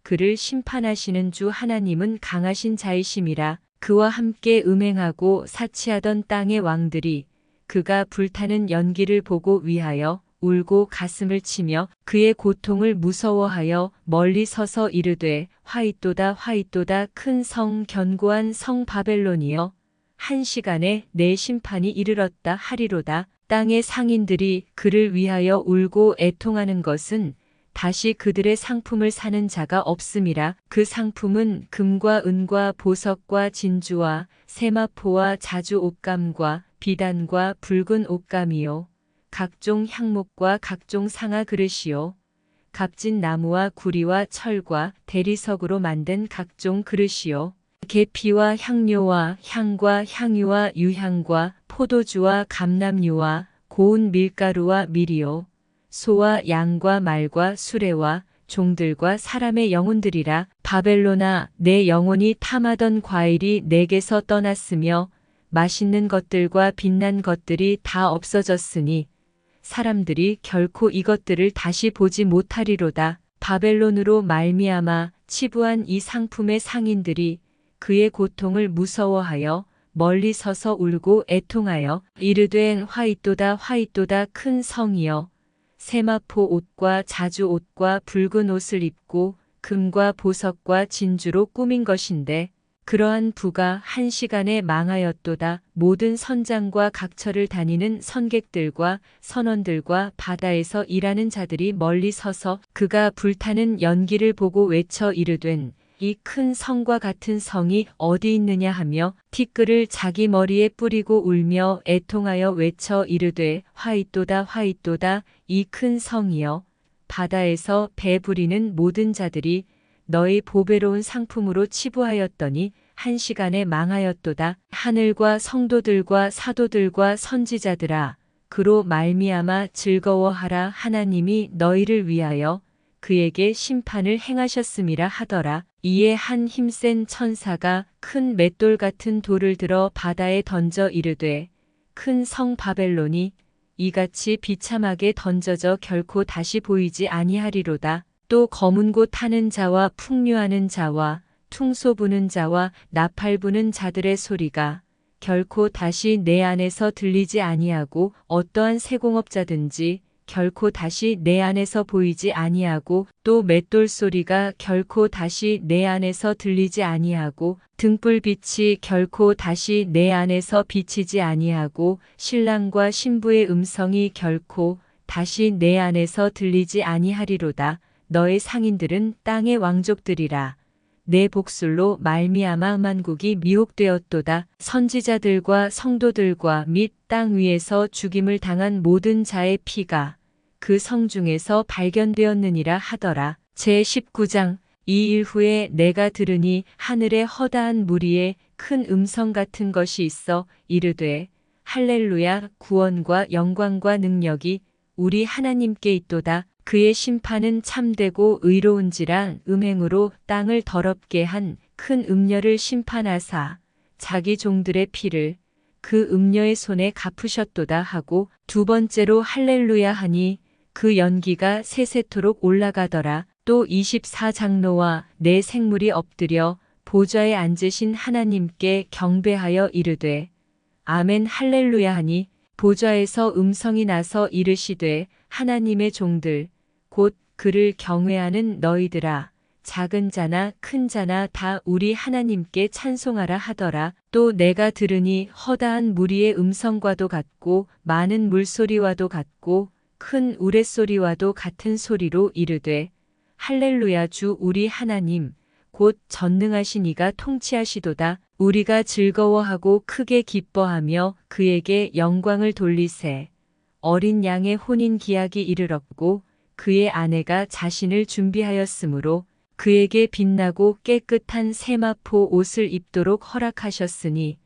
그를 심판하시는 주 하나님은 강하신 자이심이라. 그와 함께 음행하고 사치하던 땅의 왕들이 그가 불타는 연기를 보고 위하여 울고 가슴을 치며 그의 고통을 무서워하여 멀리 서서 이르되 화이또다 화이또다 큰 성 견고한 성 바벨론이여 한 시간에 내 심판이 이르렀다 하리로다. 땅의 상인들이 그를 위하여 울고 애통하는 것은 다시 그들의 상품을 사는 자가 없음이라. 그 상품은 금과 은과 보석과 진주와 세마포와 자주 옷감과 비단과 붉은 옷감이요 각종 향목과 각종 상아 그릇이요 값진 나무와 구리와 철과 대리석으로 만든 각종 그릇이요 계피와 향료와 향과 향유와 유향과 포도주와 감람유와 고운 밀가루와 밀이요 소와 양과 말과 수레와 종들과 사람의 영혼들이라. 바벨론아 내 영혼이 탐하던 과일이 내게서 떠났으며 맛있는 것들과 빛난 것들이 다 없어졌으니 사람들이 결코 이것들을 다시 보지 못하리로다. 바벨론으로 말미암아 치부한 이 상품의 상인들이 그의 고통을 무서워하여 멀리 서서 울고 애통하여 이르되 화이또다 화이또다 큰 성이여 세마포 옷과 자주 옷과 붉은 옷을 입고 금과 보석과 진주로 꾸민 것인데 그러한 부가 한 시간에 망하였도다. 모든 선장과 각처를 다니는 선객들과 선원들과 바다에서 일하는 자들이 멀리 서서 그가 불타는 연기를 보고 외쳐 이르된 이 큰 성과 같은 성이 어디 있느냐 하며 티끌을 자기 머리에 뿌리고 울며 애통하여 외쳐 이르되 화이또다 화이또다 이 큰 성이여 바다에서 배 부리는 모든 자들이 너희 보배로운 상품으로 치부하였더니 한 시간에 망하였도다. 하늘과 성도들과 사도들과 선지자들아 그로 말미암아 즐거워하라. 하나님이 너희를 위하여 그에게 심판을 행하셨음이라 하더라. 이에 한 힘센 천사가 큰 맷돌 같은 돌을 들어 바다에 던져 이르되 큰 성 바벨론이 이같이 비참하게 던져져 결코 다시 보이지 아니하리로다. 또 검은 곳 타는 자와 풍류하는 자와 퉁소 부는 자와 나팔 부는 자들의 소리가 결코 다시 내 안에서 들리지 아니하고 어떠한 세공업자든지 결코 다시 내 안에서 보이지 아니하고 또 맷돌 소리가 결코 다시 내 안에서 들리지 아니하고 등불빛이 결코 다시 내 안에서 비치지 아니하고 신랑과 신부의 음성이 결코 다시 내 안에서 들리지 아니하리로다. 너의 상인들은 땅의 왕족들이라. 내 복술로 말미암아 만국이 미혹되었도다. 선지자들과 성도들과 및 땅 위에서 죽임을 당한 모든 자의 피가 그 성 중에서 발견되었느니라 하더라. 제19장 이 일 후에 내가 들으니 하늘에 허다한 무리에 큰 음성 같은 것이 있어 이르되 할렐루야 구원과 영광과 능력이 우리 하나님께 있도다. 그의 심판은 참되고 의로운지라 음행으로 땅을 더럽게 한 큰 음녀를 심판하사 자기 종들의 피를 그 음녀의 손에 갚으셨도다 하고 두 번째로 할렐루야 하니 그 연기가 세세토록 올라가더라. 또 24장로와 네 생물이 엎드려 보좌에 앉으신 하나님께 경배하여 이르되 아멘 할렐루야 하니 보좌에서 음성이 나서 이르시되 하나님의 종들 곧 그를 경외하는 너희들아 작은 자나 큰 자나 다 우리 하나님께 찬송하라 하더라. 또 내가 들으니 허다한 무리의 음성과도 같고 많은 물소리와도 같고 큰 우레소리와도 같은 소리로 이르되 할렐루야 주 우리 하나님 곧 전능하신 이가 통치하시도다. 우리가 즐거워하고 크게 기뻐하며 그에게 영광을 돌리세. 어린 양의 혼인 기약이 이르렀고 그의 아내가 자신을 준비하였으므로 그에게 빛나고 깨끗한 세마포 옷을 입도록 허락하셨으니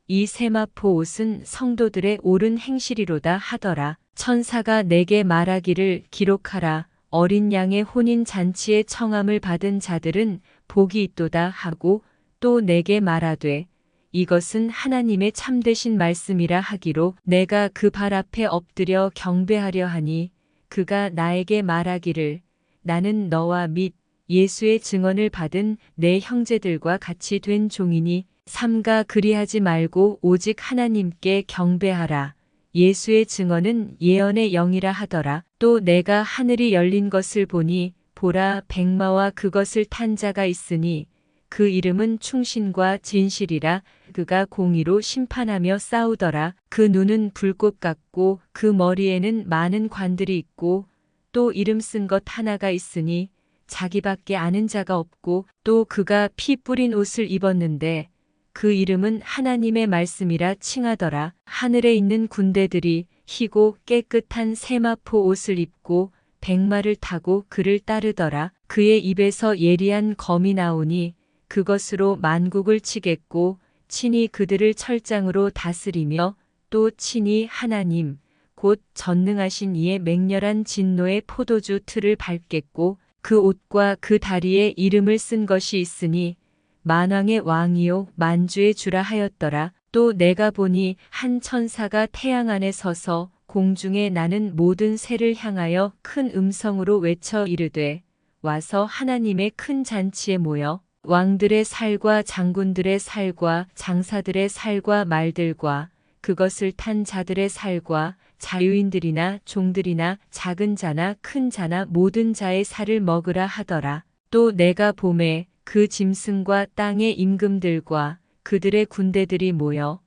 이 세마포 옷은 성도들의 옳은 행실이로다 하더라. 천사가 내게 말하기를 기록하라. 어린 양의 혼인 잔치의 청함을 받은 자들은 복이 있도다 하고 또 내게 말하되 이것은 하나님의 참되신 말씀이라 하기로 내가 그 발 앞에 엎드려 경배하려 하니 그가 나에게 말하기를 나는 너와 및 예수의 증언을 받은 내 형제들과 같이 된 종이니 삼가 그리하지 말고 오직 하나님께 경배하라. 예수의 증언은 예언의 영이라 하더라. 또 내가 하늘이 열린 것을 보니 보라 백마와 그것을 탄 자가 있으니 그 이름은 충신과 진실이라. 그가 공의로 심판하며 싸우더라. 그 눈은 불꽃 같고 그 머리에는 많은 관들이 있고 또 이름 쓴 것 하나가 있으니 자기밖에 아는 자가 없고 또 그가 피 뿌린 옷을 입었는데 그 이름은 하나님의 말씀이라 칭하더라. 하늘에 있는 군대들이 희고 깨끗한 세마포 옷을 입고 백마를 타고 그를 따르더라. 그의 입에서 예리한 검이 나오니 그것으로 만국을 치겠고 친히 그들을 철장으로 다스리며 또 친히 하나님 곧 전능하신 이의 맹렬한 진노의 포도주 틀을 밟겠고 그 옷과 그 다리에 이름을 쓴 것이 있으니 만왕의 왕이요 만주의 주라 하였더라. 또 내가 보니 한 천사가 태양 안에 서서 공중에 나는 모든 새를 향하여 큰 음성으로 외쳐 이르되 와서 하나님의 큰 잔치에 모여 왕들의 살과 장군들의 살과 장사들의 살과 말들과 그것을 탄 자들의 살과 자유인들이나 종들이나 작은 자나 큰 자나 모든 자의 살을 먹으라 하더라. 또 내가 봄에 그 짐승과 땅의 임금들과 그들의 군대들이 모여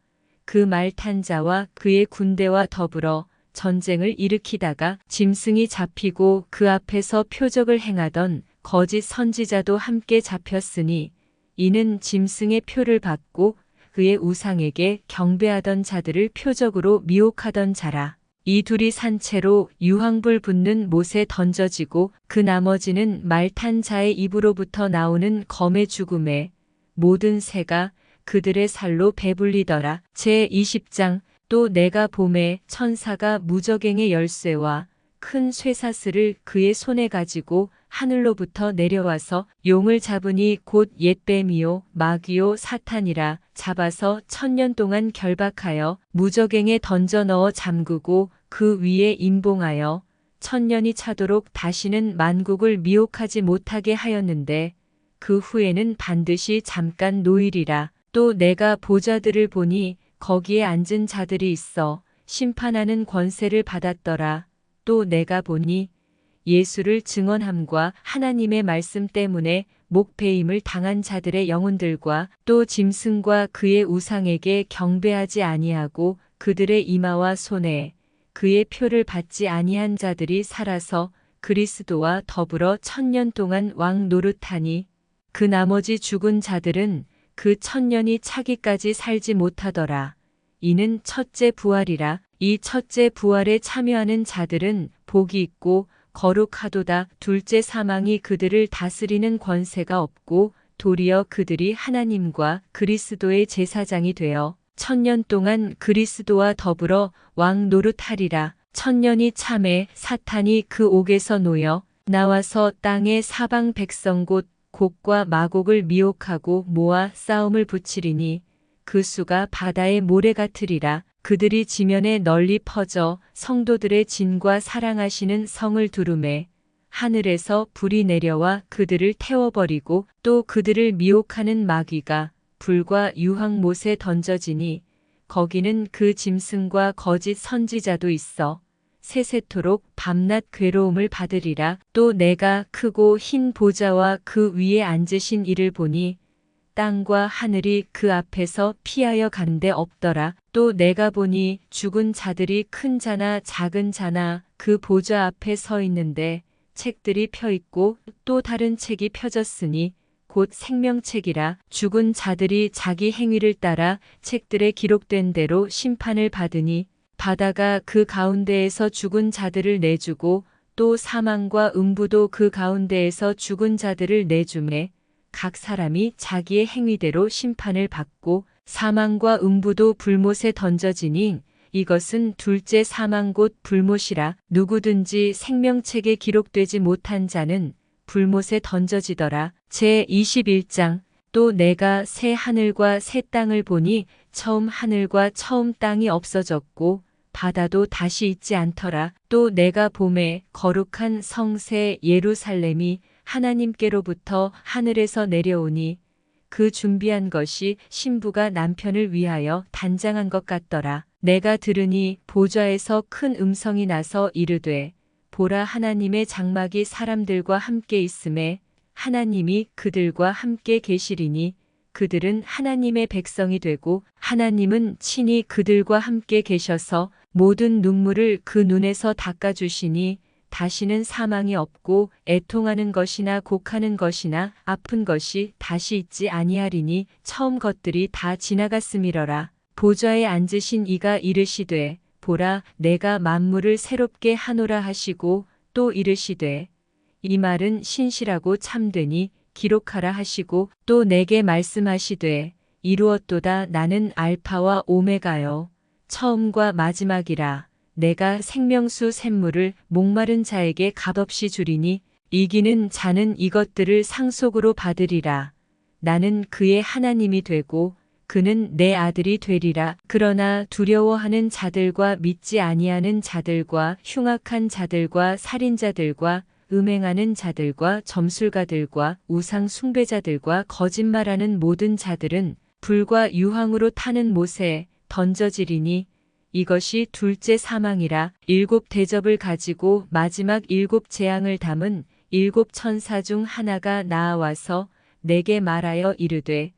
그 말 탄 자와 그의 군대와 더불어 전쟁을 일으키다가 짐승이 잡히고 그 앞에서 표적을 행하던 거짓 선지자도 함께 잡혔으니 이는 짐승의 표를 받고 그의 우상에게 경배하던 자들을 표적으로 미혹하던 자라. 이 둘이 산채로 유황불 붙는 못에 던져지고 그 나머지는 말 탄 자의 입으로부터 나오는 검의 죽음에 모든 새가 그들의 살로 배불리더라. 제20장 또 내가 봄에 천사가 무저갱의 열쇠와 큰 쇠사슬을 그의 손에 가지고 하늘로부터 내려와서 용을 잡으니 곧 옛뱀이요 마귀요 사탄이라. 잡아서 1000년 동안 결박하여 무저갱에 던져 넣어 잠그고 그 위에 임봉하여 1000년이 차도록 다시는 만국을 미혹하지 못하게 하였는데 그 후에는 반드시 잠깐 노일이라. 또 내가 보좌들을 보니 거기에 앉은 자들이 있어 심판하는 권세를 받았더라. 또 내가 보니 예수를 증언함과 하나님의 말씀 때문에 목배임을 당한 자들의 영혼들과 또 짐승과 그의 우상에게 경배하지 아니하고 그들의 이마와 손에 그의 표를 받지 아니한 자들이 살아서 그리스도와 더불어 1000년 동안 왕 노릇하니 그 나머지 죽은 자들은 그 1000년이 차기까지 살지 못하더라. 이는 첫째 부활이라. 이 첫째 부활에 참여하는 자들은 복이 있고 거룩하도다. 둘째 사망이 그들을 다스리는 권세가 없고 도리어 그들이 하나님과 그리스도의 제사장이 되어 1000년 동안 그리스도와 더불어 왕 노릇하리라. 1000년이 참에 사탄이 그 옥에서 놓여 나와서 땅의 사방 백성 곧 곡과 마곡을 미혹하고 모아 싸움을 붙이리니 그 수가 바다의 모래 같으리라. 그들이 지면에 널리 퍼져 성도들의 진과 사랑하시는 성을 두루매 하늘에서 불이 내려와 그들을 태워버리고 또 그들을 미혹하는 마귀가 불과 유황못에 던져지니 거기는 그 짐승과 거짓 선지자도 있어 세세토록 밤낮 괴로움을 받으리라. 또 내가 크고 흰 보좌와 그 위에 앉으신 이를 보니 땅과 하늘이 그 앞에서 피하여 간데 없더라. 또 내가 보니 죽은 자들이 큰 자나 작은 자나 그 보좌 앞에 서 있는데 책들이 펴 있고 또 다른 책이 펴졌으니 곧 생명책이라. 죽은 자들이 자기 행위를 따라 책들에 기록된 대로 심판을 받으니 바다가 그 가운데에서 죽은 자들을 내주고 또 사망과 음부도 그 가운데에서 죽은 자들을 내주매 각 사람이 자기의 행위대로 심판을 받고 사망과 음부도 불못에 던져지니 이것은 둘째 사망 곧 불못이라. 누구든지 생명책에 기록되지 못한 자는 불못에 던져지더라. 제21장 또 내가 새 하늘과 새 땅을 보니 처음 하늘과 처음 땅이 없어졌고 바다도 다시 있지 않더라. 또 내가 봄에 거룩한 성새 예루살렘이 하나님께로부터 하늘에서 내려오니 그 준비한 것이 신부가 남편을 위하여 단장한 것 같더라. 내가 들으니 보좌에서 큰 음성이 나서 이르되 보라, 하나님의 장막이 사람들과 함께 있음에 하나님이 그들과 함께 계시리니 그들은 하나님의 백성이 되고 하나님은 친히 그들과 함께 계셔서 모든 눈물을 그 눈에서 닦아주시니 다시는 사망이 없고 애통하는 것이나 곡하는 것이나 아픈 것이 다시 있지 아니하리니 처음 것들이 다 지나갔음이러라. 보좌에 앉으신 이가 이르시되 보라, 내가 만물을 새롭게 하노라 하시고 또 이르시되 이 말은 신실하고 참되니 기록하라 하시고 또 내게 말씀하시되 이루었도다. 나는 알파와 오메가요 처음과 마지막이라. 내가 생명수 샘물을 목마른 자에게 값없이 주리니 이기는 자는 이것들을 상속으로 받으리라. 나는 그의 하나님이 되고 그는 내 아들이 되리라. 그러나 두려워하는 자들과 믿지 아니하는 자들과 흉악한 자들과 살인자들과 음행하는 자들과 점술가들과 우상 숭배자들과 거짓말하는 모든 자들은 불과 유황으로 타는 못에 던져지리니 이것이 둘째 사망이라. 일곱 대접을 가지고 마지막 일곱 재앙을 담은 일곱 천사 중 하나가 나아와서 내게 말하여 이르되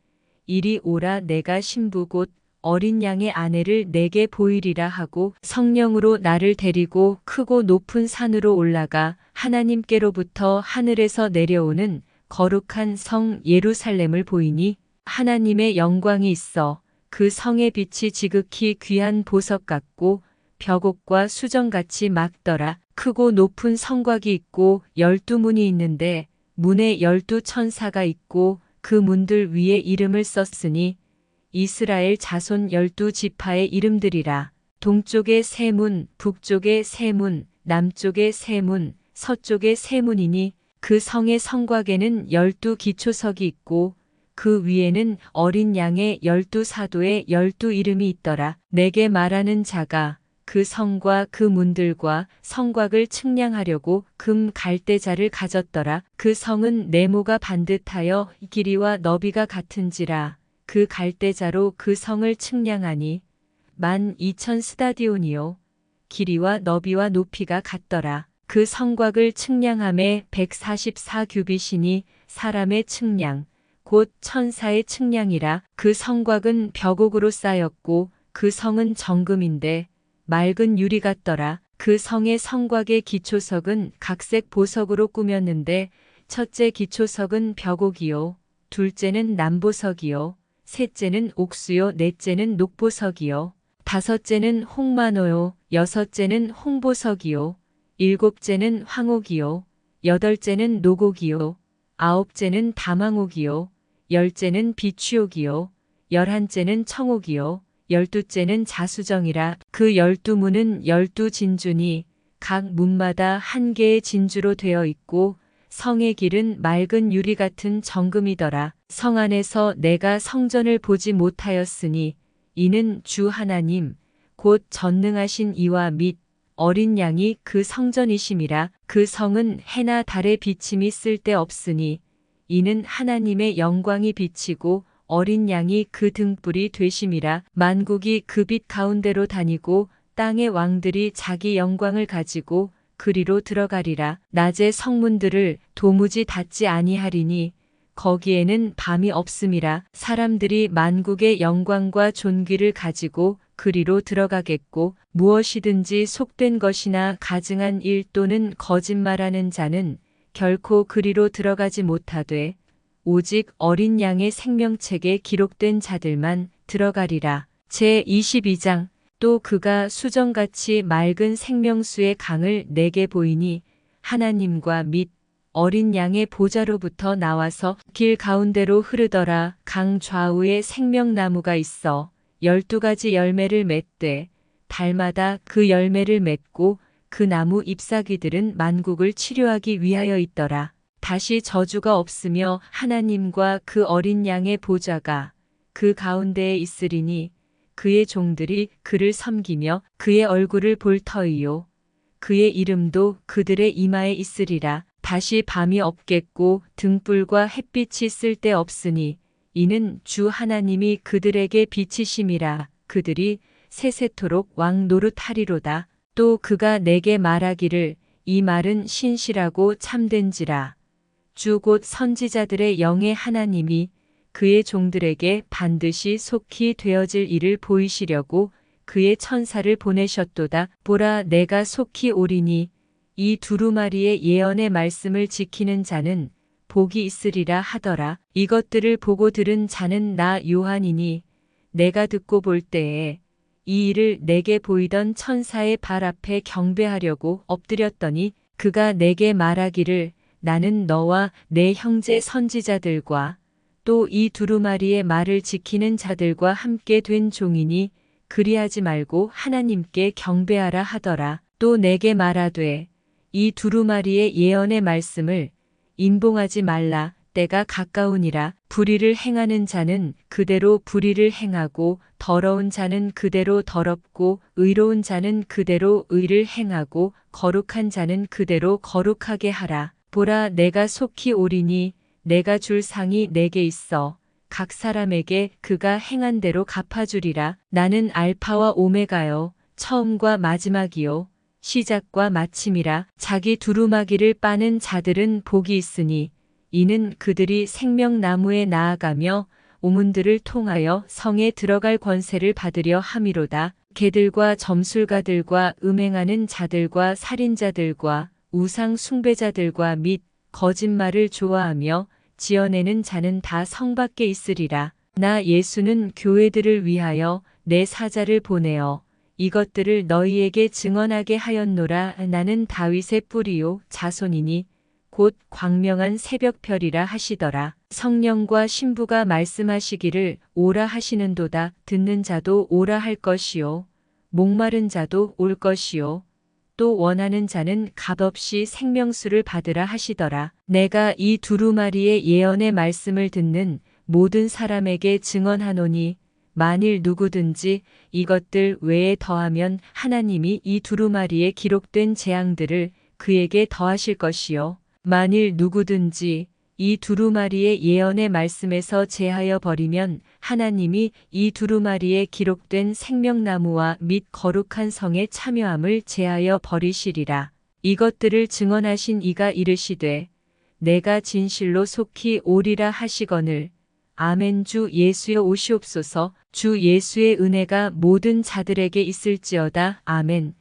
이리 오라. 내가 신부 곧 어린 양의 아내를 내게 보이리라 하고 성령으로 나를 데리고 크고 높은 산으로 올라가 하나님께로부터 하늘에서 내려오는 거룩한 성 예루살렘을 보이니 하나님의 영광이 있어 그 성의 빛이 지극히 귀한 보석 같고 벽옥과 수정같이 맑더라. 크고 높은 성곽이 있고 12문이 있는데 문에 12천사가 있고 그 문들 위에 이름을 썼으니 이스라엘 자손 12지파의 이름들이라. 동쪽에 세 문, 북쪽에 세 문, 남쪽에 세 문, 서쪽에 세 문이니 그 성의 성곽에는 12기초석이 있고 그 위에는 어린 양의 12사도의 12이름이 있더라. 내게 말하는 자가 그 성과 그 문들과 성곽을 측량하려고 금 갈대자를 가졌더라. 그 성은 네모가 반듯하여 길이와 너비가 같은지라. 그 갈대자로 그 성을 측량하니 12,000스다디온이요 길이와 너비와 높이가 같더라. 그 성곽을 측량함에 144규빗이니 사람의 측량 곧 천사의 측량이라. 그 성곽은 벽옥으로 쌓였고 그 성은 정금인데 맑은 유리 같더라. 그 성의 성곽의 기초석은 각색 보석으로 꾸몄는데 첫째 기초석은 벽옥이요 둘째는 남보석이요 셋째는 옥수요 넷째는 녹보석이요 다섯째는 홍마노요 여섯째는 홍보석이요 일곱째는 황옥이요 여덟째는 노곡이요 아홉째는 다망옥이요 열째는 비취옥이요 열한째는 청옥이요 열두째는 자수정이라. 그 12문은 12진주니 각 문마다 한 개의 진주로 되어 있고 성의 길은 맑은 유리 같은 정금이더라. 성 안에서 내가 성전을 보지 못하였으니 이는 주 하나님 곧 전능하신 이와 및 어린 양이 그 성전이심이라. 그 성은 해나 달의 비침이 쓸데없으니 이는 하나님의 영광이 비치고 어린 양이 그 등불이 되심이라. 만국이 그 빛 가운데로 다니고 땅의 왕들이 자기 영광을 가지고 그리로 들어가리라. 낮에 성문들을 도무지 닫지 아니하리니 거기에는 밤이 없음이라. 사람들이 만국의 영광과 존귀를 가지고 그리로 들어가겠고 무엇이든지 속된 것이나 가증한 일 또는 거짓말하는 자는 결코 그리로 들어가지 못하되 오직 어린 양의 생명책에 기록된 자들만 들어가리라. 제22장. 또 그가 수정같이 맑은 생명수의 강을 내게 보이니 하나님과 및 어린 양의 보좌로부터 나와서 길 가운데로 흐르더라. 강 좌우에 생명나무가 있어 12가지 열매를 맺되 달마다 그 열매를 맺고 그 나무 잎사귀들은 만국을 치료하기 위하여 있더라. 다시 저주가 없으며 하나님과 그 어린 양의 보좌가 그 가운데에 있으리니 그의 종들이 그를 섬기며 그의 얼굴을 볼 터이요. 그의 이름도 그들의 이마에 있으리라. 다시 밤이 없겠고 등불과 햇빛이 쓸데없으니 이는 주 하나님이 그들에게 빛이심이라. 그들이 세세토록 왕 노릇하리로다. 또 그가 내게 말하기를 이 말은 신실하고 참된지라. 주 곧 선지자들의 영의 하나님이 그의 종들에게 반드시 속히 되어질 일을 보이시려고 그의 천사를 보내셨도다. 보라, 내가 속히 오리니 이 두루마리의 예언의 말씀을 지키는 자는 복이 있으리라 하더라. 이것들을 보고 들은 자는 나 요한이니 내가 듣고 볼 때에 이 일을 내게 보이던 천사의 발 앞에 경배하려고 엎드렸더니 그가 내게 말하기를 나는 너와 내 형제 선지자들과 또 이 두루마리의 말을 지키는 자들과 함께 된 종이니 그리하지 말고 하나님께 경배하라 하더라. 또 내게 말하되 이 두루마리의 예언의 말씀을 인봉하지 말라. 때가 가까우니라. 불의를 행하는 자는 그대로 불의를 행하고 더러운 자는 그대로 더럽고 의로운 자는 그대로 의를 행하고 거룩한 자는 그대로 거룩하게 하라. 보라, 내가 속히 오리니 내가 줄 상이 내게 있어 각 사람에게 그가 행한 대로 갚아주리라. 나는 알파와 오메가요 처음과 마지막이요 시작과 마침이라. 자기 두루마기를 빠는 자들은 복이 있으니 이는 그들이 생명나무에 나아가며 오문들을 통하여 성에 들어갈 권세를 받으려 함이로다. 개들과 점술가들과 음행하는 자들과 살인자들과 우상 숭배자들과 및 거짓말을 좋아하며 지어내는 자는 다 성 밖에 있으리라. 나 예수는 교회들을 위하여 내 사자를 보내어 이것들을 너희에게 증언하게 하였노라. 나는 다윗의 뿌리요 자손이니 곧 광명한 새벽별이라 하시더라. 성령과 신부가 말씀하시기를 오라 하시는도다. 듣는 자도 오라 할 것이요 목마른 자도 올 것이요 또 원하는 자는 값없이 생명수를 받으라 하시더라. 내가 이 두루마리의 예언의 말씀을 듣는 모든 사람에게 증언하노니 만일 누구든지 이것들 외에 더하면 하나님이 이 두루마리에 기록된 재앙들을 그에게 더하실 것이요 만일 누구든지 이 두루마리의 예언의 말씀에서 제하여 버리면 하나님이 이 두루마리에 기록된 생명나무와 및 거룩한 성의 참여함을 제하여 버리시리라. 이것들을 증언하신 이가 이르시되 내가 진실로 속히 오리라 하시거늘 아멘. 주 예수여 오시옵소서. 주 예수의 은혜가 모든 자들에게 있을지어다. 아멘.